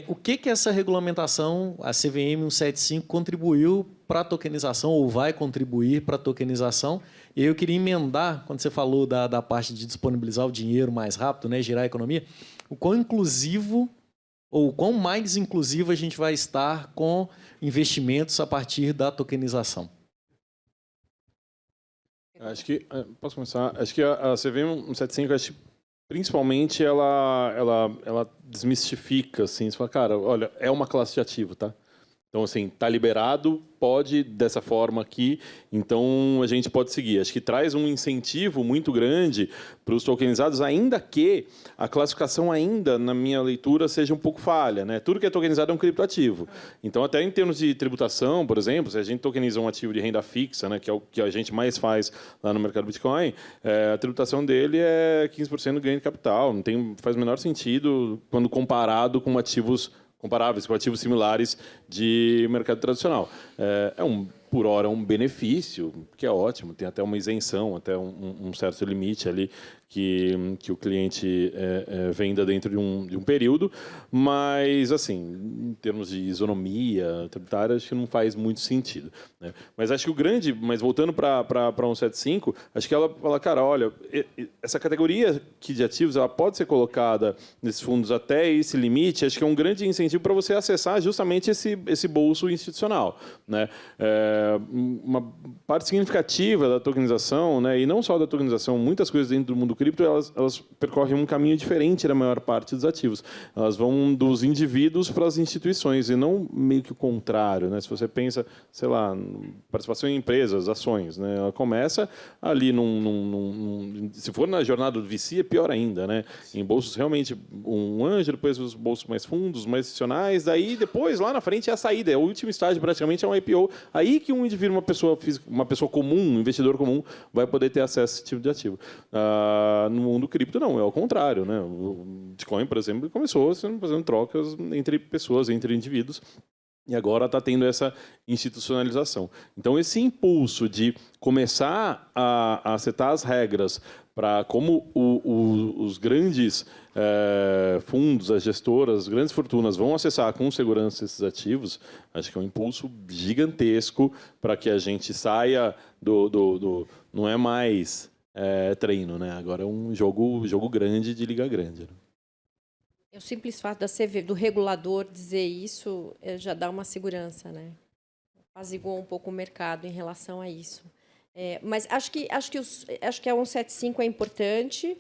O que essa regulamentação, a CVM 175, contribuiu para a tokenização ou vai contribuir para a tokenização? E aí eu queria emendar, quando você falou da parte de disponibilizar o dinheiro mais rápido, né, girar a economia, o quão inclusivo ou quão mais inclusivo a gente vai estar com investimentos a partir da tokenização? Acho que... Posso começar? Acho que a CVM 175, acho que principalmente ela desmistifica, assim, você fala, cara, olha, é uma classe de ativo, tá? Então, assim, tá liberado, pode dessa forma aqui, então a gente pode seguir. Acho que traz um incentivo muito grande para os tokenizados, ainda que a classificação ainda, na minha leitura, seja um pouco falha, né? Tudo que é tokenizado é um criptoativo. Então, até em termos de tributação, por exemplo, se a gente tokeniza um ativo de renda fixa, né, que é o que a gente mais faz lá no mercado Bitcoin, a tributação dele é 15% do ganho de capital. Não faz o menor sentido quando comparado com ativos comparáveis, com ativos similares de mercado tradicional. Por hora, um benefício, que é ótimo, tem até uma isenção, até um certo limite ali que o cliente venda dentro de um período, mas, assim, em termos de isonomia tributária, acho que não faz muito sentido, né? Mas acho que mas voltando para 175, acho que ela fala, cara, olha, essa categoria aqui de ativos, ela pode ser colocada nesses fundos até esse limite, acho que é um grande incentivo para você acessar justamente esse bolso institucional, né? Uma parte significativa da tokenização, né, e não só da tokenização, muitas coisas dentro do mundo cripto, elas percorrem um caminho diferente da maior parte dos ativos. Elas vão dos indivíduos para as instituições, e não meio que o contrário, né? Se você pensa, sei lá, participação em empresas, ações, né, ela começa ali se for na jornada do VC, é pior ainda, né? Em bolsos realmente um anjo, depois os bolsos mais fundos, mais institucionais, daí depois, lá na frente, é a saída, é o último estágio, praticamente é um IPO. Aí que um indivíduo, uma pessoa comum, um investidor comum, vai poder ter acesso a esse tipo de ativo. No mundo cripto, não, é ao contrário, né? O Bitcoin, por exemplo, começou fazendo trocas entre pessoas, entre indivíduos, e agora está tendo essa institucionalização. Então, esse impulso de começar a setar as regras para como os grandes fundos, as gestoras, as grandes fortunas vão acessar com segurança esses ativos, acho que é um impulso gigantesco para que a gente saia não é mais treino, né? Agora é um jogo grande de liga grande, né? O simples fato do regulador dizer isso já dá uma segurança, né? Apaziguou um pouco o mercado em relação a isso. Mas acho que a 175 é importante.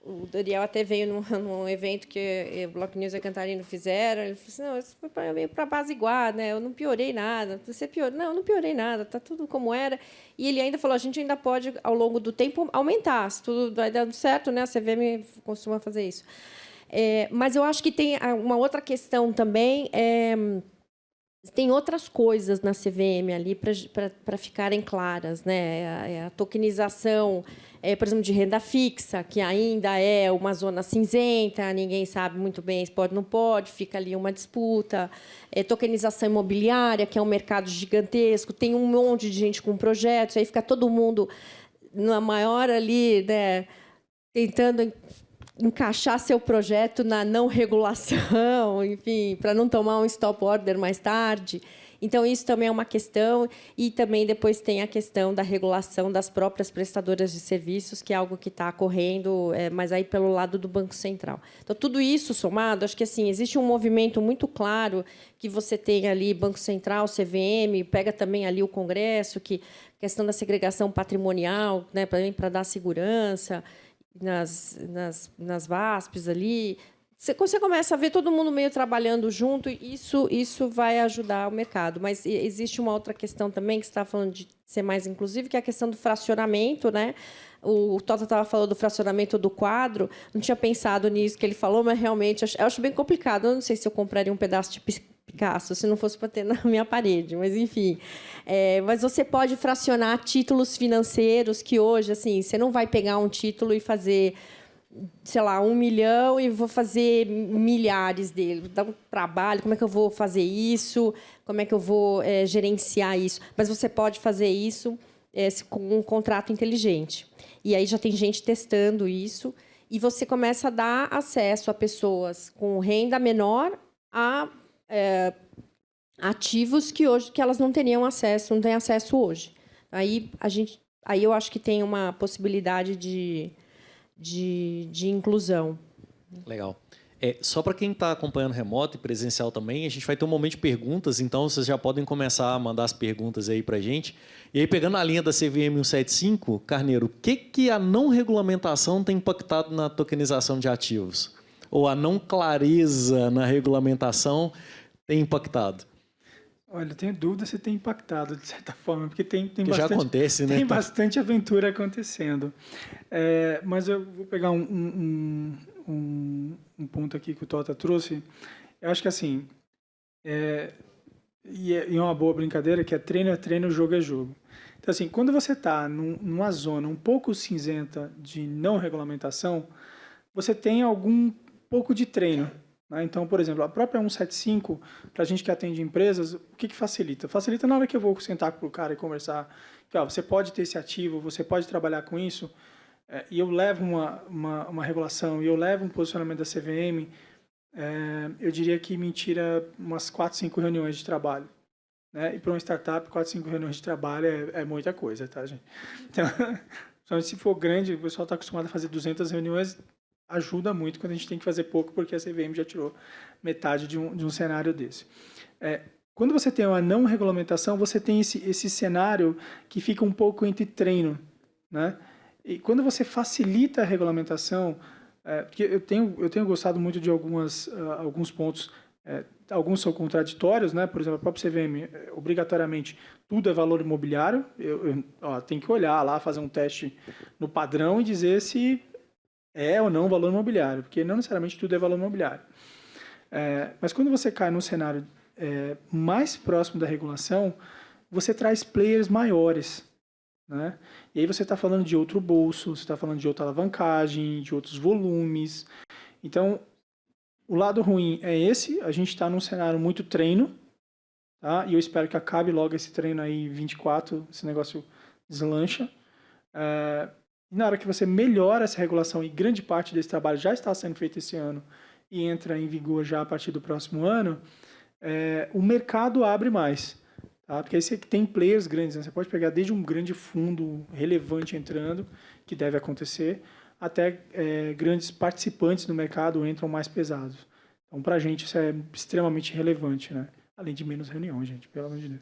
O Daniel até veio num evento que o Block News e a Cantarino fizeram. Ele falou assim, não, isso foi para apaziguar, né? Eu não piorei nada. Você piorou? Não, eu não piorei nada. Está tudo como era. E ele ainda falou, a gente ainda pode, ao longo do tempo, aumentar. Se tudo vai dando certo, né? A CVM costuma fazer isso. Mas eu acho que tem uma outra questão também. Tem outras coisas na CVM ali para ficarem claras, né? A tokenização, por exemplo, de renda fixa, que ainda é uma zona cinzenta, ninguém sabe muito bem se pode ou não pode, fica ali uma disputa. Tokenização imobiliária, que é um mercado gigantesco, tem um monte de gente com projetos, aí fica todo mundo na maior ali, né, tentando encaixar seu projeto na não regulação, enfim, para não tomar um stop order mais tarde. Então, isso também é uma questão. E também depois tem a questão da regulação das próprias prestadoras de serviços, que é algo que está correndo, mas aí pelo lado do Banco Central. Então, tudo isso somado, acho que assim, existe um movimento muito claro que você tem ali Banco Central, CVM, pega também ali o Congresso, que questão da segregação patrimonial, né, para dar segurança nas VASPs ali. Você começa a ver todo mundo meio trabalhando junto, e isso vai ajudar o mercado. Mas existe uma outra questão também, que você está falando de ser mais inclusivo, que é a questão do fracionamento, né? O Tota estava falando do fracionamento do quadro, não tinha pensado nisso que ele falou, mas realmente eu acho bem complicado. Eu não sei se eu compraria um pedaço de Picasso, se não fosse para ter na minha parede, mas enfim. Mas você pode fracionar títulos financeiros que hoje, assim, você não vai pegar um título e fazer, sei lá, 1 milhão e vou fazer milhares dele. Dá um trabalho, como é que eu vou fazer isso? Como é que eu vou gerenciar isso? Mas você pode fazer isso com um contrato inteligente. E aí já tem gente testando isso. E você começa a dar acesso a pessoas com renda menor a ativos que elas não teriam acesso, não têm acesso hoje. Aí eu acho que tem uma possibilidade de inclusão. Legal. Só para quem está acompanhando remoto e presencial também, a gente vai ter um momento de perguntas, então vocês já podem começar a mandar as perguntas aí para a gente. E aí, pegando a linha da CVM 175, Carneiro, o que a não regulamentação tem impactado na tokenização de ativos? Ou a não clareza na regulamentação tem impactado? Olha, eu tenho dúvida se tem impactado, de certa forma, porque tem bastante, já acontece, né? Tem bastante aventura acontecendo. Mas eu vou pegar um ponto aqui que o Tota trouxe. Eu acho que, assim, e é uma boa brincadeira, que é treino, jogo é jogo. Então, assim, quando você está numa zona um pouco cinzenta de não regulamentação, você tem algum pouco de treino. Então, por exemplo, a própria 175, para a gente que atende empresas, o que facilita? Facilita na hora que eu vou sentar com o cara e conversar, que você pode ter esse ativo, você pode trabalhar com isso, e eu levo uma regulação, e eu levo um posicionamento da CVM, eu diria que me tira umas 4, 5 reuniões de trabalho. Né? E para uma startup, 4, 5 reuniões de trabalho é muita coisa, tá, gente? Então, se for grande, o pessoal está acostumado a fazer 200 reuniões, ajuda muito quando a gente tem que fazer pouco, porque a CVM já tirou metade de um cenário desse. Quando você tem uma não regulamentação, você tem esse cenário que fica um pouco entre treino. Né? E quando você facilita a regulamentação, porque eu tenho gostado muito de alguns pontos, alguns são contraditórios, né? Por exemplo, a própria CVM, obrigatoriamente, tudo é valor imobiliário, tem que olhar lá, fazer um teste no padrão e dizer se é ou não valor imobiliário, porque não necessariamente tudo é valor imobiliário. Mas quando você cai num cenário mais próximo da regulação, você traz players maiores. Né? E aí você está falando de outro bolso, você está falando de outra alavancagem, de outros volumes. Então, o lado ruim é esse, a gente está num cenário muito treino, tá? E eu espero que acabe logo esse treino aí em 24, esse negócio deslancha. Na hora que você melhora essa regulação, e grande parte desse trabalho já está sendo feito esse ano e entra em vigor já a partir do próximo ano, o mercado abre mais. Tá? Porque aí você tem players grandes, né? Você pode pegar desde um grande fundo relevante entrando, que deve acontecer, até grandes participantes no mercado entram mais pesados. Então, para a gente, isso é extremamente relevante, né? Além de menos reunião, gente, pelo amor de Deus.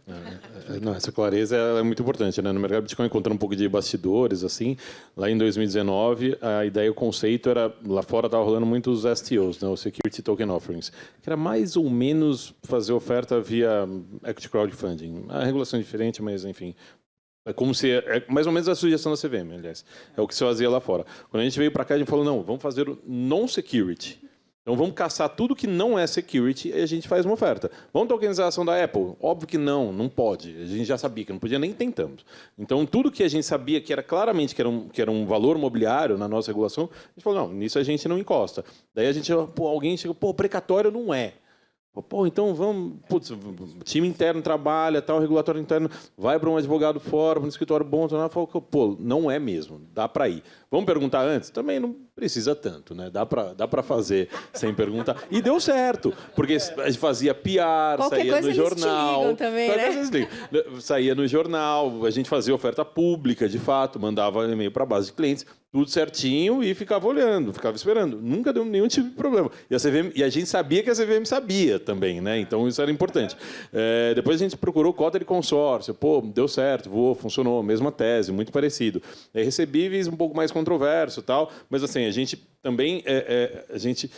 Não, essa clareza é muito importante, né? No mercado Bitcoin, encontrando um pouco de bastidores, assim, lá em 2019, a ideia, o conceito era, lá fora estava rolando muito os STOs, né? Os Security Token Offerings, que era mais ou menos fazer oferta via Equity Crowdfunding. A regulação é diferente, mas, enfim, é como se... É mais ou menos a sugestão da CVM, aliás. É o que se fazia lá fora. Quando a gente veio para cá, a gente falou, não, vamos fazer o non-security. Então, vamos caçar tudo que não é security e a gente faz uma oferta. Vamos tokenizar a ação da Apple? Óbvio que não pode. A gente já sabia que não podia, nem tentamos. Então, tudo que a gente sabia que era claramente que era um valor imobiliário na nossa regulação, a gente falou, não, nisso a gente não encosta. Daí a gente, alguém chegou, precatório não é. Então vamos, time interno trabalha, tal, regulatório interno, vai para um advogado fora, para um escritório bom, falou, não é mesmo, dá para ir. Vamos perguntar antes? Também não precisa tanto, né? Dá para fazer sem perguntar. E deu certo, porque a gente fazia PR, Qualquer saía coisa no eles jornal. te ligam também, Qualquer né? coisa eles ligam. Saía no jornal, a gente fazia oferta pública, de fato, mandava e-mail para a base de clientes, tudo certinho e ficava olhando, ficava esperando. Nunca deu nenhum tipo de problema. E a gente sabia que a CVM sabia também, né? Então isso era importante. Depois a gente procurou cota de consórcio. Pô, deu certo, voou, funcionou, mesma tese, muito parecido. Recebíveis um pouco mais controverso e tal, mas assim, a gente também a gente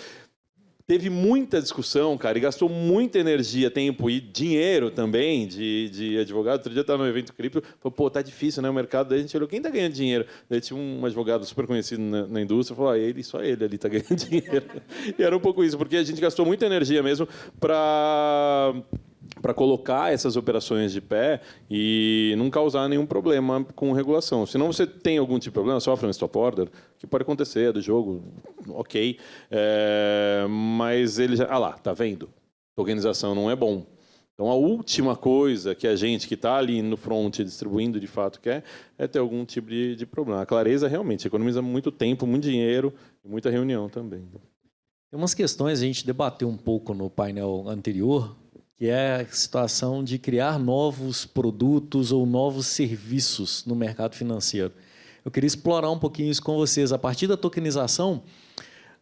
teve muita discussão, cara, e gastou muita energia, tempo e dinheiro também de advogado. Outro dia eu estava no evento cripto, falou, pô, tá difícil, né, o mercado. Daí a gente olhou, quem tá ganhando dinheiro? Daí tinha um advogado super conhecido na indústria, falou, só ele ali tá ganhando dinheiro. E era um pouco isso, porque a gente gastou muita energia mesmo para colocar essas operações de pé e não causar nenhum problema com regulação. Se não você tem algum tipo de problema, sofre um stop order, que pode acontecer, é do jogo, ok. Mas ele já... Ah lá, tá vendo? A organização não é bom. Então, a última coisa que a gente que está ali no front distribuindo de fato quer é ter algum tipo de problema. A clareza realmente economiza muito tempo, muito dinheiro e muita reunião também. Tem umas questões, a gente debateu um pouco no painel anterior, que é a situação de criar novos produtos ou novos serviços no mercado financeiro. Eu queria explorar um pouquinho isso com vocês. A partir da tokenização,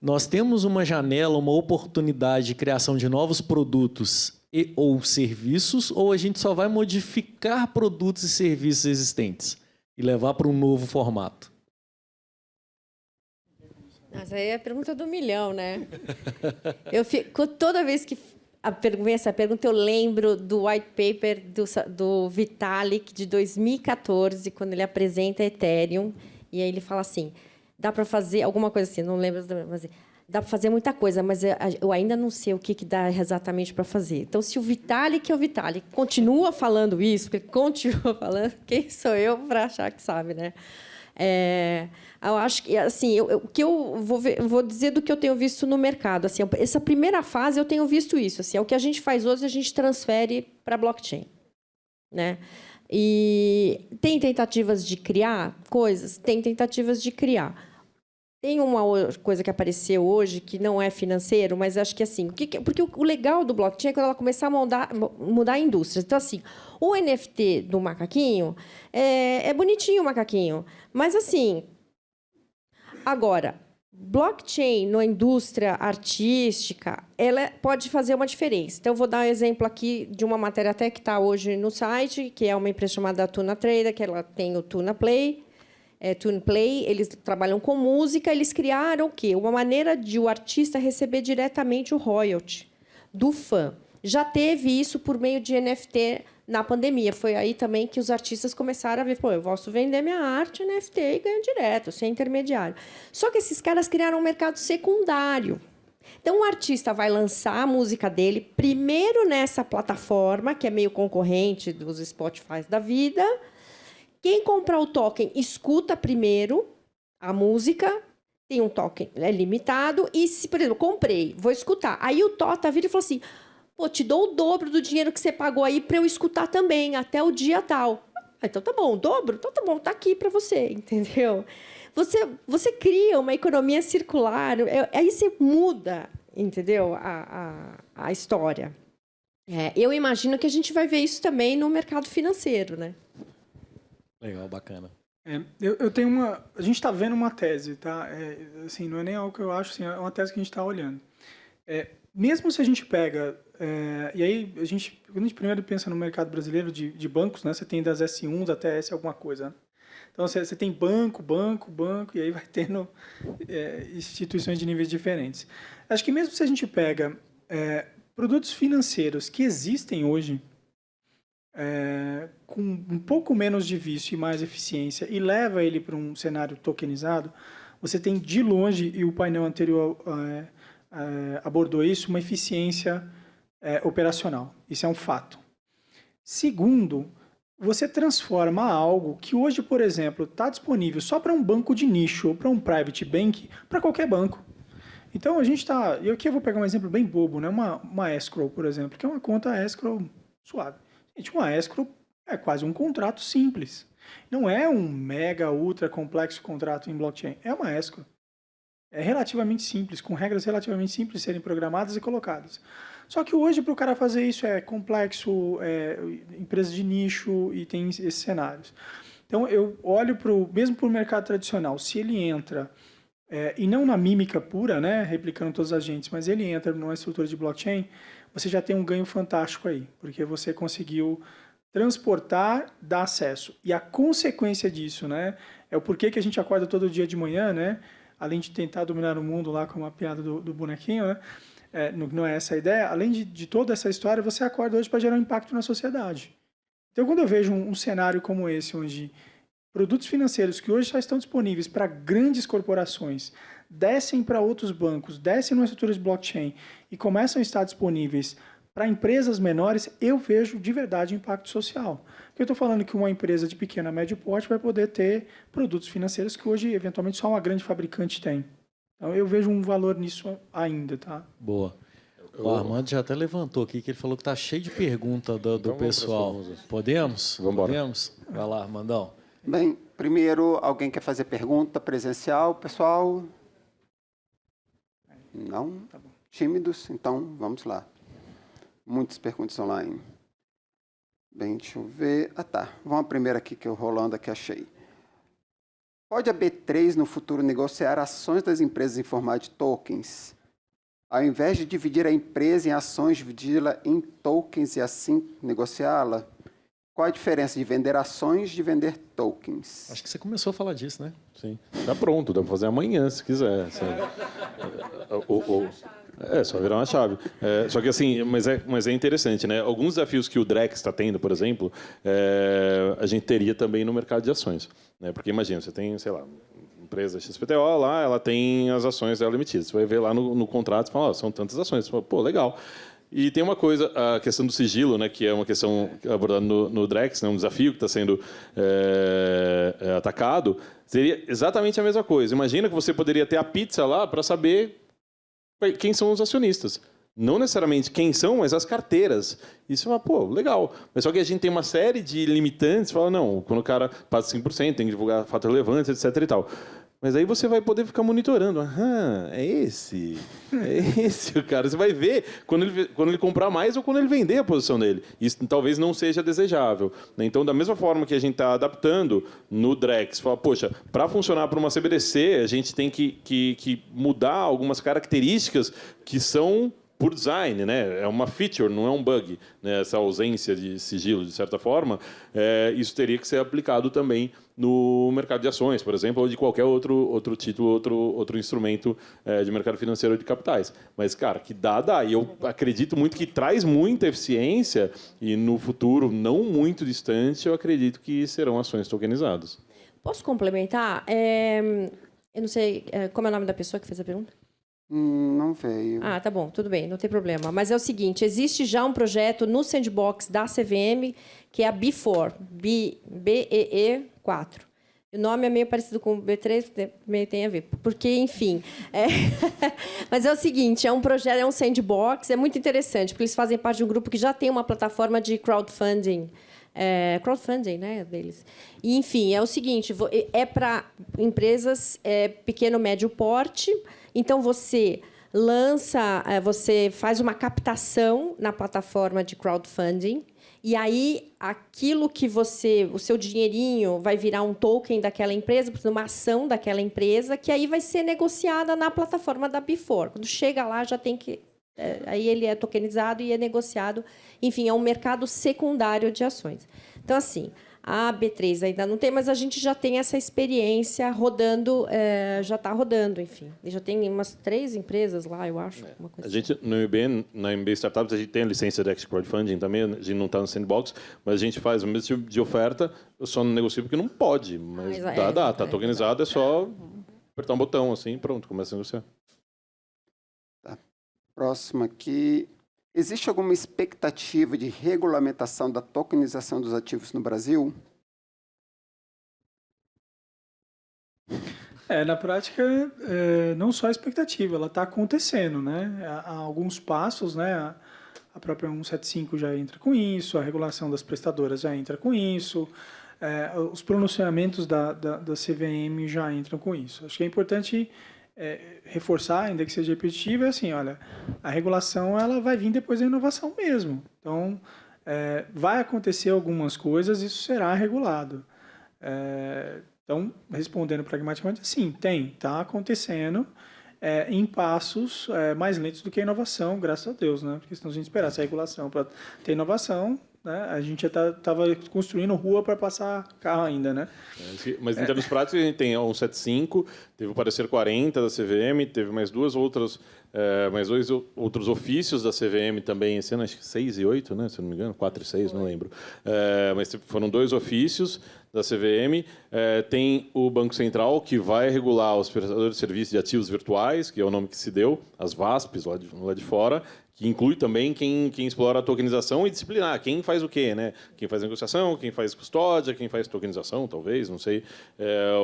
nós temos uma janela, uma oportunidade de criação de novos produtos e ou serviços, ou a gente só vai modificar produtos e serviços existentes e levar para um novo formato? Essa aí é a pergunta do milhão, né? Eu fico, toda vez que vem essa pergunta, eu lembro do white paper do Vitalik, de 2014, quando ele apresenta a Ethereum, e aí ele fala assim, dá para fazer alguma coisa assim, não lembro, mas dá para fazer muita coisa, mas eu ainda não sei o que dá exatamente para fazer. Então, se o Vitalik continua falando isso, porque ele continua falando, quem sou eu para achar que sabe, né? Eu acho que assim, o que eu vou dizer do que eu tenho visto no mercado. Assim, essa primeira fase eu tenho visto isso. Assim, o que a gente faz hoje a gente transfere para blockchain, né? E tem tentativas de criar coisas, tem tentativas de criar. Tem uma coisa que apareceu hoje que não é financeiro, mas acho que assim, porque o legal do blockchain é quando ela começar a mudar a indústria. Então, assim, o NFT do macaquinho é bonitinho o macaquinho, mas assim, agora, blockchain na indústria artística, ela pode fazer uma diferença. Então, eu vou dar um exemplo aqui de uma matéria até que está hoje no site, que é uma empresa chamada Tuna Trader, que ela tem o Tuna Play. Tune Play, eles trabalham com música, eles criaram o quê? Uma maneira de o artista receber diretamente o royalty do fã. Já teve isso por meio de NFT na pandemia. Foi aí também que os artistas começaram a ver, pô, eu posso vender minha arte NFT e ganho direto, sem intermediário. Só que esses caras criaram um mercado secundário. Então, o artista vai lançar a música dele primeiro nessa plataforma, que é meio concorrente dos Spotify da vida. Quem comprar o token escuta primeiro a música, tem um token limitado, e se, por exemplo, comprei, vou escutar. Aí o Tota vira e fala assim, pô, te dou o dobro do dinheiro que você pagou aí para eu escutar também, até o dia tal. Então tá bom, o dobro? Então tá bom, tá aqui para você, entendeu? Você cria uma economia circular, aí você muda, entendeu? A história. Eu imagino que a gente vai ver isso também no mercado financeiro, né? Legal, bacana. Eu tenho uma... A gente está vendo uma tese, tá? Assim, não é nem algo que eu acho, assim, é uma tese que a gente está olhando. Mesmo se a gente pega... e aí, quando a gente primeiro pensa no mercado brasileiro de bancos, né? Você tem das S1 até S alguma coisa, né? Então, você tem banco, e aí vai tendo instituições de níveis diferentes. Acho que mesmo se a gente pega produtos financeiros que existem hoje, com um pouco menos de vício e mais eficiência, e leva ele para um cenário tokenizado, você tem de longe, e o painel anterior abordou isso, uma eficiência operacional. Isso é um fato. Segundo, você transforma algo que hoje, por exemplo, está disponível só para um banco de nicho ou para um private bank, para qualquer banco. Então, a gente está... E aqui eu vou pegar um exemplo bem bobo, né? Uma escrow, por exemplo, que é uma conta escrow suave. Gente, uma escrow é quase um contrato simples. Não é um mega, ultra complexo contrato em blockchain. É uma escrow. relativamente simples, com regras relativamente simples de serem programadas e colocadas. Só que hoje, para o cara fazer isso, é complexo, empresa de nicho e tem esses cenários. Então, eu olho mesmo para o mercado tradicional, se ele entra, e não na mímica pura, né, replicando todos os agentes, mas ele entra numa estrutura de blockchain, você já tem um ganho fantástico aí, porque você conseguiu transportar, dar acesso. E a consequência disso, né, é o porquê que a gente acorda todo dia de manhã, né, além de tentar dominar o mundo lá com uma piada do bonequinho, né, não é essa a ideia, além de toda essa história, você acorda hoje para gerar um impacto na sociedade. Então, quando eu vejo um cenário como esse, onde produtos financeiros que hoje já estão disponíveis para grandes corporações descem para outros bancos, descem numa estrutura de blockchain e começam a estar disponíveis para empresas menores, eu vejo de verdade impacto social. Porque eu estou falando que uma empresa de pequeno a médio porte vai poder ter produtos financeiros que hoje, eventualmente, só uma grande fabricante tem. Então, eu vejo um valor nisso ainda, tá? Boa. O Armando já até levantou aqui, que ele falou que está cheio de perguntas do Então, pessoal. Podemos? Vamos embora. Podemos? Vai lá, Armandão. Bem, primeiro, alguém quer fazer pergunta presencial, pessoal? Não? Tá bom. Tímidos? Então, vamos lá. Muitas perguntas online. Bem, deixa eu ver. Ah, tá. Vamos a primeira aqui que eu rolando aqui achei. Pode a B3 no futuro negociar ações das empresas em formato de tokens? Ao invés de dividir a empresa em ações, dividi-la em tokens e assim negociá-la? Qual a diferença de vender ações de vender tokens? Acho que você começou a falar disso, né? Sim. Tá pronto, dá para fazer amanhã, se quiser. Só virar uma chave. Só que assim, mas é interessante, né? Alguns desafios que o Drex está tendo, por exemplo, a gente teria também no mercado de ações, né? Porque imagina, você tem, sei lá, empresa XPTO lá, ela tem as ações dela emitidas. Você vai ver lá no contrato e fala, são tantas ações. Você fala, pô, legal. E tem uma coisa, a questão do sigilo, né, que é uma questão abordada no Drex, né, um desafio que está sendo atacado, seria exatamente a mesma coisa. Imagina que você poderia ter a pizza lá para saber quem são os acionistas. Não necessariamente quem são, mas as carteiras. Isso é uma, pô, legal. Mas só que a gente tem uma série de limitantes, fala, não, quando o cara passa 5%, tem que divulgar fatos relevantes, etc. e tal. Mas aí você vai poder ficar monitorando. É esse o cara. Você vai ver quando ele comprar mais ou quando ele vender a posição dele. Isso talvez não seja desejável. Então, da mesma forma que a gente está adaptando no Drex, fala, poxa, para funcionar para uma CBDC, a gente tem que mudar algumas características que são por design, né? É uma feature, não é um bug, né? Essa ausência de sigilo, de certa forma, isso teria que ser aplicado também no mercado de ações, por exemplo, ou de qualquer outro título, outro instrumento de mercado financeiro ou de capitais. Mas, cara, que dá. E eu acredito muito que traz muita eficiência e no futuro, não muito distante, eu acredito que serão ações tokenizadas. Posso complementar? Eu não sei, como é o nome da pessoa que fez a pergunta? Não veio. Ah, tá bom, tudo bem, não tem problema. Mas é o seguinte, existe já um projeto no sandbox da CVM, que é a B4, BEE4. O nome é meio parecido com o B3, meio tem a ver. Porque, enfim... Mas é o seguinte, é um projeto, é um sandbox, é muito interessante, porque eles fazem parte de um grupo que já tem uma plataforma de crowdfunding, né, deles. E, enfim, é o seguinte, é para empresas pequeno, médio porte. Então, você você faz uma captação na plataforma de crowdfunding e aí aquilo que o seu dinheirinho vai virar um token daquela empresa, uma ação daquela empresa, que aí vai ser negociada na plataforma da B4. Quando chega lá, já tem que... aí ele é tokenizado e é negociado. Enfim, é um mercado secundário de ações. Então, assim... A B3 ainda não tem, mas a gente já tem essa experiência rodando, já está rodando, enfim. E já tem umas 3 empresas lá, eu acho. Uma coisa a gente, na MB Startups, a gente tem a licença de crowdfunding também, a gente não está no sandbox, mas a gente faz o mesmo tipo de oferta, eu só não negocio porque não pode, mas dá, está tokenizado, é só apertar um botão, assim, pronto, começa a negociar. Tá. Próximo aqui. Existe alguma expectativa de regulamentação da tokenização dos ativos no Brasil? Na prática, não só a expectativa, ela está acontecendo, né? Há alguns passos, né? A própria 175 já entra com isso, a regulação das prestadoras já entra com isso, os pronunciamentos da CVM já entram com isso. Acho que é importante reforçar, ainda que seja repetitivo, é assim, olha, a regulação ela vai vir depois da inovação mesmo. Então, vai acontecer algumas coisas, isso será regulado. Então, respondendo pragmaticamente, sim, está acontecendo em passos mais lentos do que a inovação, graças a Deus, né? Porque senão a gente esperasse a regulação para ter inovação, né? A gente já estava construindo rua para passar carro ainda, né? Mas em termos práticos, a gente tem a 175, teve o parecer 40 da CVM, teve mais dois outros ofícios da CVM também esse ano, acho que 6 e 8, né, se não me engano, 4 e 6, não lembro. Mas foram 2 ofícios da CVM. Tem o Banco Central, que vai regular os prestadores de serviços de ativos virtuais, que é o nome que se deu, as VASPs lá de fora, que inclui também quem explora a tokenização e disciplinar, quem faz o quê, né? Quem faz negociação, quem faz custódia, quem faz tokenização, talvez, não sei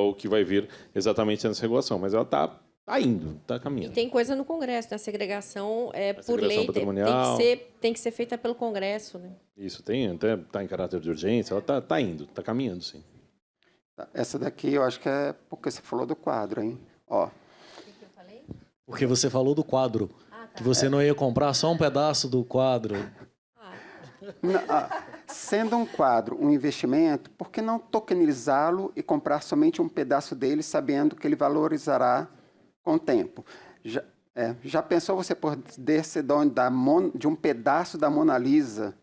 o que vai vir exatamente nessa regulação, mas ela está indo, está caminhando. E tem coisa no Congresso, né? A segregação por segregação lei patrimonial. tem que ser feita pelo Congresso, né? Isso tem, até está em caráter de urgência, ela está indo, está caminhando, sim. Essa daqui eu acho que é porque você falou do quadro, hein? Ó. O que eu falei? Porque você falou do quadro. Que você não ia comprar só um pedaço do quadro. Sendo um quadro um investimento, por que não tokenizá-lo e comprar somente um pedaço dele, sabendo que ele valorizará com o tempo? Já pensou você poder ser dono de um pedaço da Mona Lisa,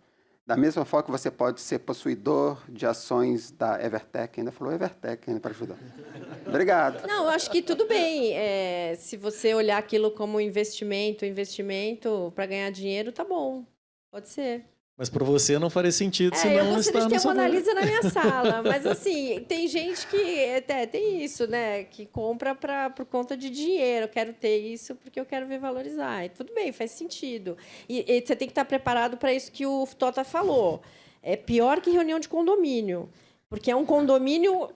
da mesma forma que você pode ser possuidor de ações da Evertec? Ainda falou Evertec, ainda para ajudar. Obrigado. Não, eu acho que tudo bem. Se você olhar aquilo como investimento para ganhar dinheiro, tá bom. Pode ser. Mas para você não faria sentido, senão eu gostaria de ter uma no Mona na minha sala. Mas, assim, tem gente que tem isso, né? Que compra por conta de dinheiro. Eu quero ter isso porque eu quero ver valorizar. E tudo bem, faz sentido. E você tem que estar preparado para isso que o Tota falou. É pior que reunião de condomínio. Porque é um condomínio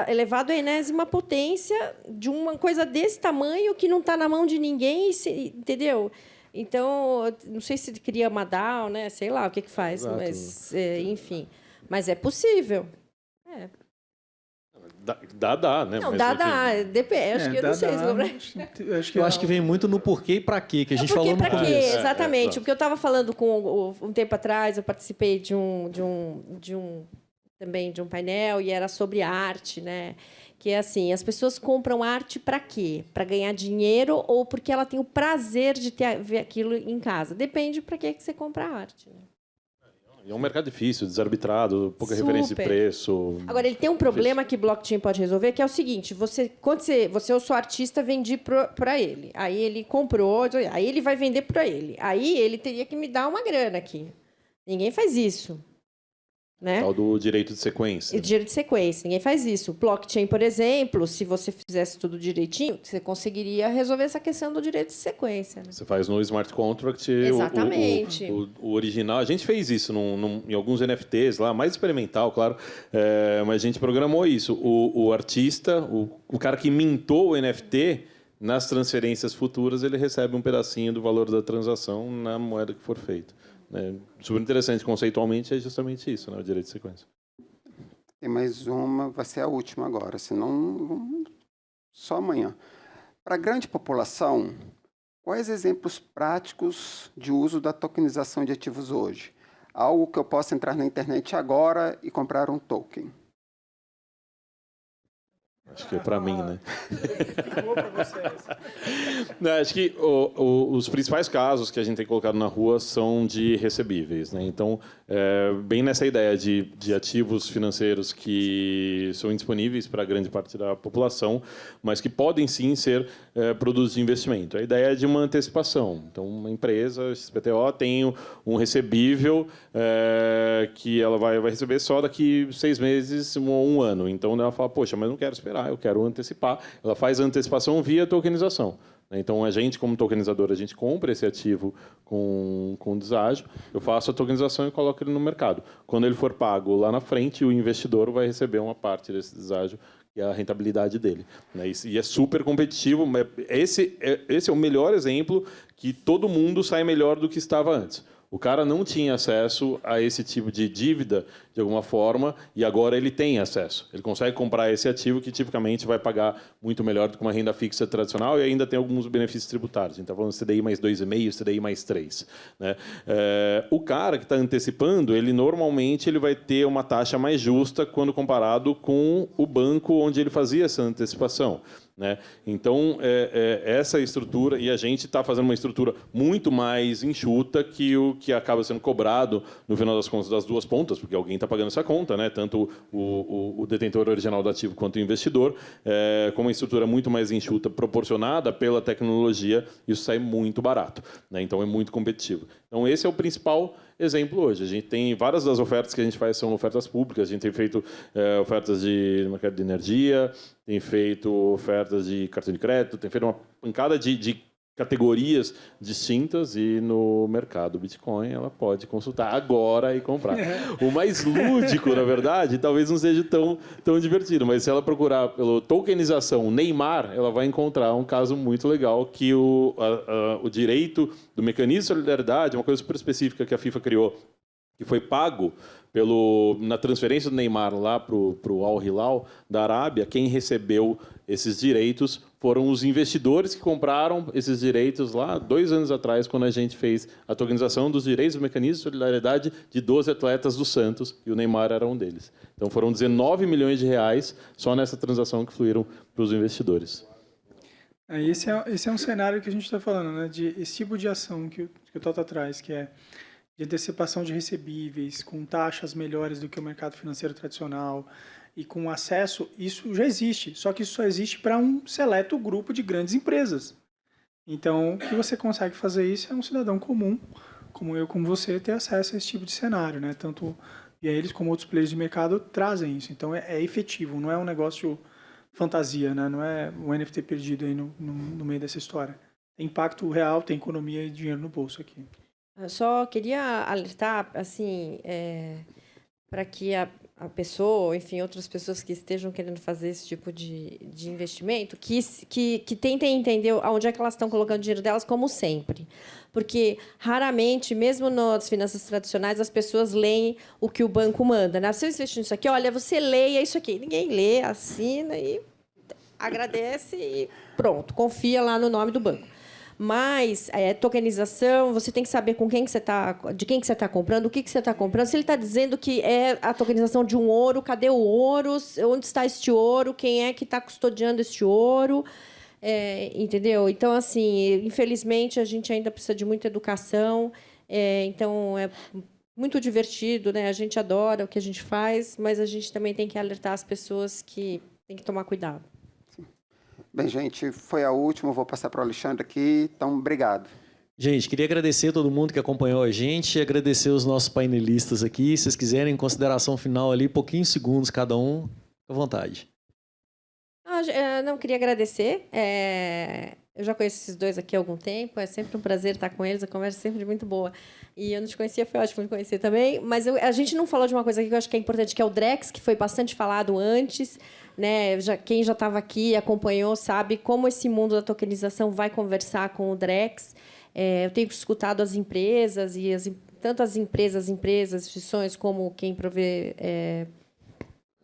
elevado à enésima potência de uma coisa desse tamanho que não está na mão de ninguém, entendeu? Então, não sei se cria uma DAO, né? Sei lá o que faz, exato. Mas, enfim. Mas é possível. Dá, né? Não, dá. Depende. Acho que eu não sei. Eu acho que vem muito no porquê e para quê, que a gente falou no começo. Exatamente. Porque eu estava falando um tempo atrás, eu participei também de um painel e era sobre arte, né? Que é assim, as pessoas compram arte para quê? Para ganhar dinheiro ou porque ela tem o prazer de ver aquilo em casa? Depende para que você compra a arte. Né? É um mercado difícil, desarbitrado, pouca referência de preço. Agora, ele tem um problema que blockchain pode resolver, que é o seguinte, quando você é o seu artista, vendi para ele. Aí ele comprou, aí ele vai vender para ele. Aí ele teria que me dar uma grana aqui. Ninguém faz isso. Né? Tal do direito de sequência. Direito de sequência, ninguém faz isso. Blockchain, por exemplo, se você fizesse tudo direitinho, você conseguiria resolver essa questão do direito de sequência. Né? Você faz no smart contract. Exatamente. O original. A gente fez isso em alguns NFTs lá, mais experimental, claro, mas a gente programou isso. O artista, o cara que mintou o NFT, nas transferências futuras, ele recebe um pedacinho do valor da transação na moeda que for feita. Super interessante conceitualmente, é justamente isso, né? O direito de sequência. Tem mais uma, vai ser a última agora, senão só amanhã. Para a grande população, quais exemplos práticos de uso da tokenização de ativos hoje? Algo que eu possa entrar na internet agora e comprar um token. Acho que é para mim, né? Acho que os principais casos que a gente tem colocado na rua são de recebíveis, né? Então, bem nessa ideia de ativos financeiros que são indisponíveis para grande parte da população, mas que podem sim ser produtos de investimento. A ideia é de uma antecipação. Então, uma empresa, XPTO, tem um recebível que ela vai receber só daqui 6 meses ou 1 ano. Então, ela fala, poxa, mas não quero esperar, eu quero antecipar. Ela faz a antecipação via tokenização. Então, a gente, como tokenizador, a gente compra esse ativo com deságio, eu faço a tokenização e coloco ele no mercado. Quando ele for pago lá na frente, o investidor vai receber uma parte desse deságio, que é a rentabilidade dele. E é super competitivo. Esse é o melhor exemplo que todo mundo sai melhor do que estava antes. O cara não tinha acesso a esse tipo de dívida de alguma forma, e agora ele tem acesso. Ele consegue comprar esse ativo que tipicamente vai pagar muito melhor do que uma renda fixa tradicional e ainda tem alguns benefícios tributários. A gente está falando CDI mais 2,5, CDI mais 3. Né? O cara que está antecipando, ele normalmente ele vai ter uma taxa mais justa quando comparado com o banco onde ele fazia essa antecipação. Né? Então, essa estrutura, e a gente está fazendo uma estrutura muito mais enxuta que o que acaba sendo cobrado, no final das contas, das duas pontas, porque alguém está pagando essa conta, né? Tanto o detentor original do ativo quanto o investidor, com uma estrutura muito mais enxuta, proporcionada pela tecnologia, isso sai muito barato. Né? Então, é muito competitivo. Então, esse é o principal exemplo hoje. A gente tem várias das ofertas que a gente faz são ofertas públicas. A gente tem feito ofertas de mercado de energia, tem feito ofertas de cartão de crédito, tem feito uma pancada de categorias distintas e no mercado Bitcoin ela pode consultar agora e comprar. O mais lúdico, na verdade, talvez não seja tão divertido, mas se ela procurar pela tokenização Neymar, ela vai encontrar um caso muito legal que o direito do mecanismo de solidariedade, uma coisa super específica que a FIFA criou, que foi pago na transferência do Neymar lá para o Al Hilal da Arábia, quem recebeu esses direitos foram os investidores que compraram esses direitos lá 2 anos atrás, quando a gente fez a tokenização dos direitos do mecanismo de solidariedade de 12 atletas do Santos, e o Neymar era um deles. Então foram 19 milhões de reais só nessa transação que fluíram para os investidores. Esse é um cenário que a gente está falando, né? De esse tipo de ação que o Tota traz, que é de antecipação de recebíveis, com taxas melhores do que o mercado financeiro tradicional e com acesso, isso já existe, só que isso só existe para um seleto grupo de grandes empresas. Então, o que você consegue fazer isso é um cidadão comum, como eu, como você, ter acesso a esse tipo de cenário, né? Tanto eles como outros players de mercado trazem isso. Então, é efetivo, não é um negócio fantasia, né? Não é um NFT perdido aí no meio dessa história. Tem impacto real, tem economia e dinheiro no bolso aqui. Eu só queria alertar, assim, para que a pessoa, enfim, outras pessoas que estejam querendo fazer esse tipo de investimento, que tentem entender onde é que elas estão colocando o dinheiro delas, como sempre. Porque, raramente, mesmo nas finanças tradicionais, as pessoas leem o que o banco manda. Né? Se eu investir nisso aqui, olha, você leia isso aqui. Ninguém lê, assina e agradece e pronto, confia lá no nome do banco. Mas tokenização, você tem que saber com quem que você de quem que você está comprando, o que você está comprando. Se ele está dizendo que é a tokenização de um ouro, cadê o ouro? Onde está este ouro? Quem é que está custodiando este ouro? Entendeu? Então, assim, infelizmente, a gente ainda precisa de muita educação. Então, é muito divertido, né? A gente adora o que a gente faz, mas a gente também tem que alertar as pessoas que têm que tomar cuidado. Bem, gente, foi a última, vou passar para o Alexandre aqui, então obrigado. Gente, queria agradecer a todo mundo que acompanhou a gente, agradecer os nossos painelistas aqui. Se vocês quiserem, consideração final ali, pouquinhos segundos cada um, fica à vontade. Não, queria agradecer. Eu já conheço esses dois aqui há algum tempo, é sempre um prazer estar com eles, a conversa é sempre muito boa. E eu não te conhecia, foi ótimo te conhecer também. Mas a gente não falou de uma coisa aqui que eu acho que é importante, que é o Drex, que foi bastante falado antes. Né? Quem já estava aqui, acompanhou, sabe como esse mundo da tokenização vai conversar com o Drex. Eu tenho escutado as empresas, tanto as empresas, instituições, como quem provê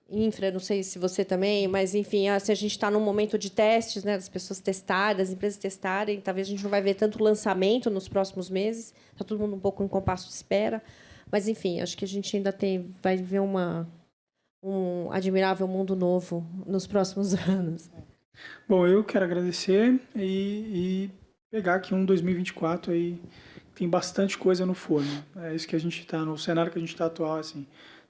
infra, não sei se você também, mas, enfim, se a gente está num momento de testes, né, das pessoas testarem, das empresas testarem, talvez a gente não vai ver tanto lançamento nos próximos meses, está todo mundo um pouco em compasso de espera, mas, enfim, acho que a gente ainda vai ver um admirável mundo novo nos próximos anos. Bom, eu quero agradecer e pegar aqui um 2024 aí, tem bastante coisa no forno. É isso que a gente está, no cenário que a gente está atual, assim.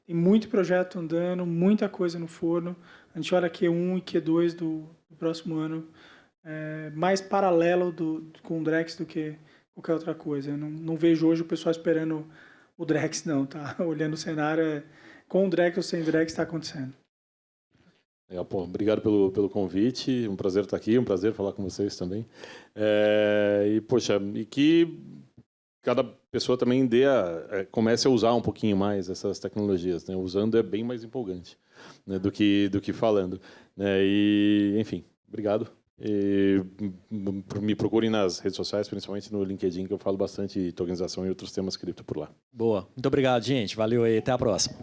Tem muito projeto andando, muita coisa no forno. A gente olha Q1 e Q2 do próximo ano, mais paralelo com o Drex do que qualquer outra coisa. Eu não vejo hoje o pessoal esperando o Drex, não, tá? Olhando o cenário, com o Drex ou sem Drex está acontecendo. Obrigado pelo convite, um prazer estar aqui, um prazer falar com vocês também. E que cada pessoa também comece a usar um pouquinho mais essas tecnologias, né? Usando é bem mais empolgante, né, do que falando. Né? E, enfim, obrigado. E me procurem nas redes sociais, principalmente no LinkedIn, que eu falo bastante de tokenização e outros temas cripto por lá. Boa. Muito obrigado, gente. Valeu aí. Até a próxima.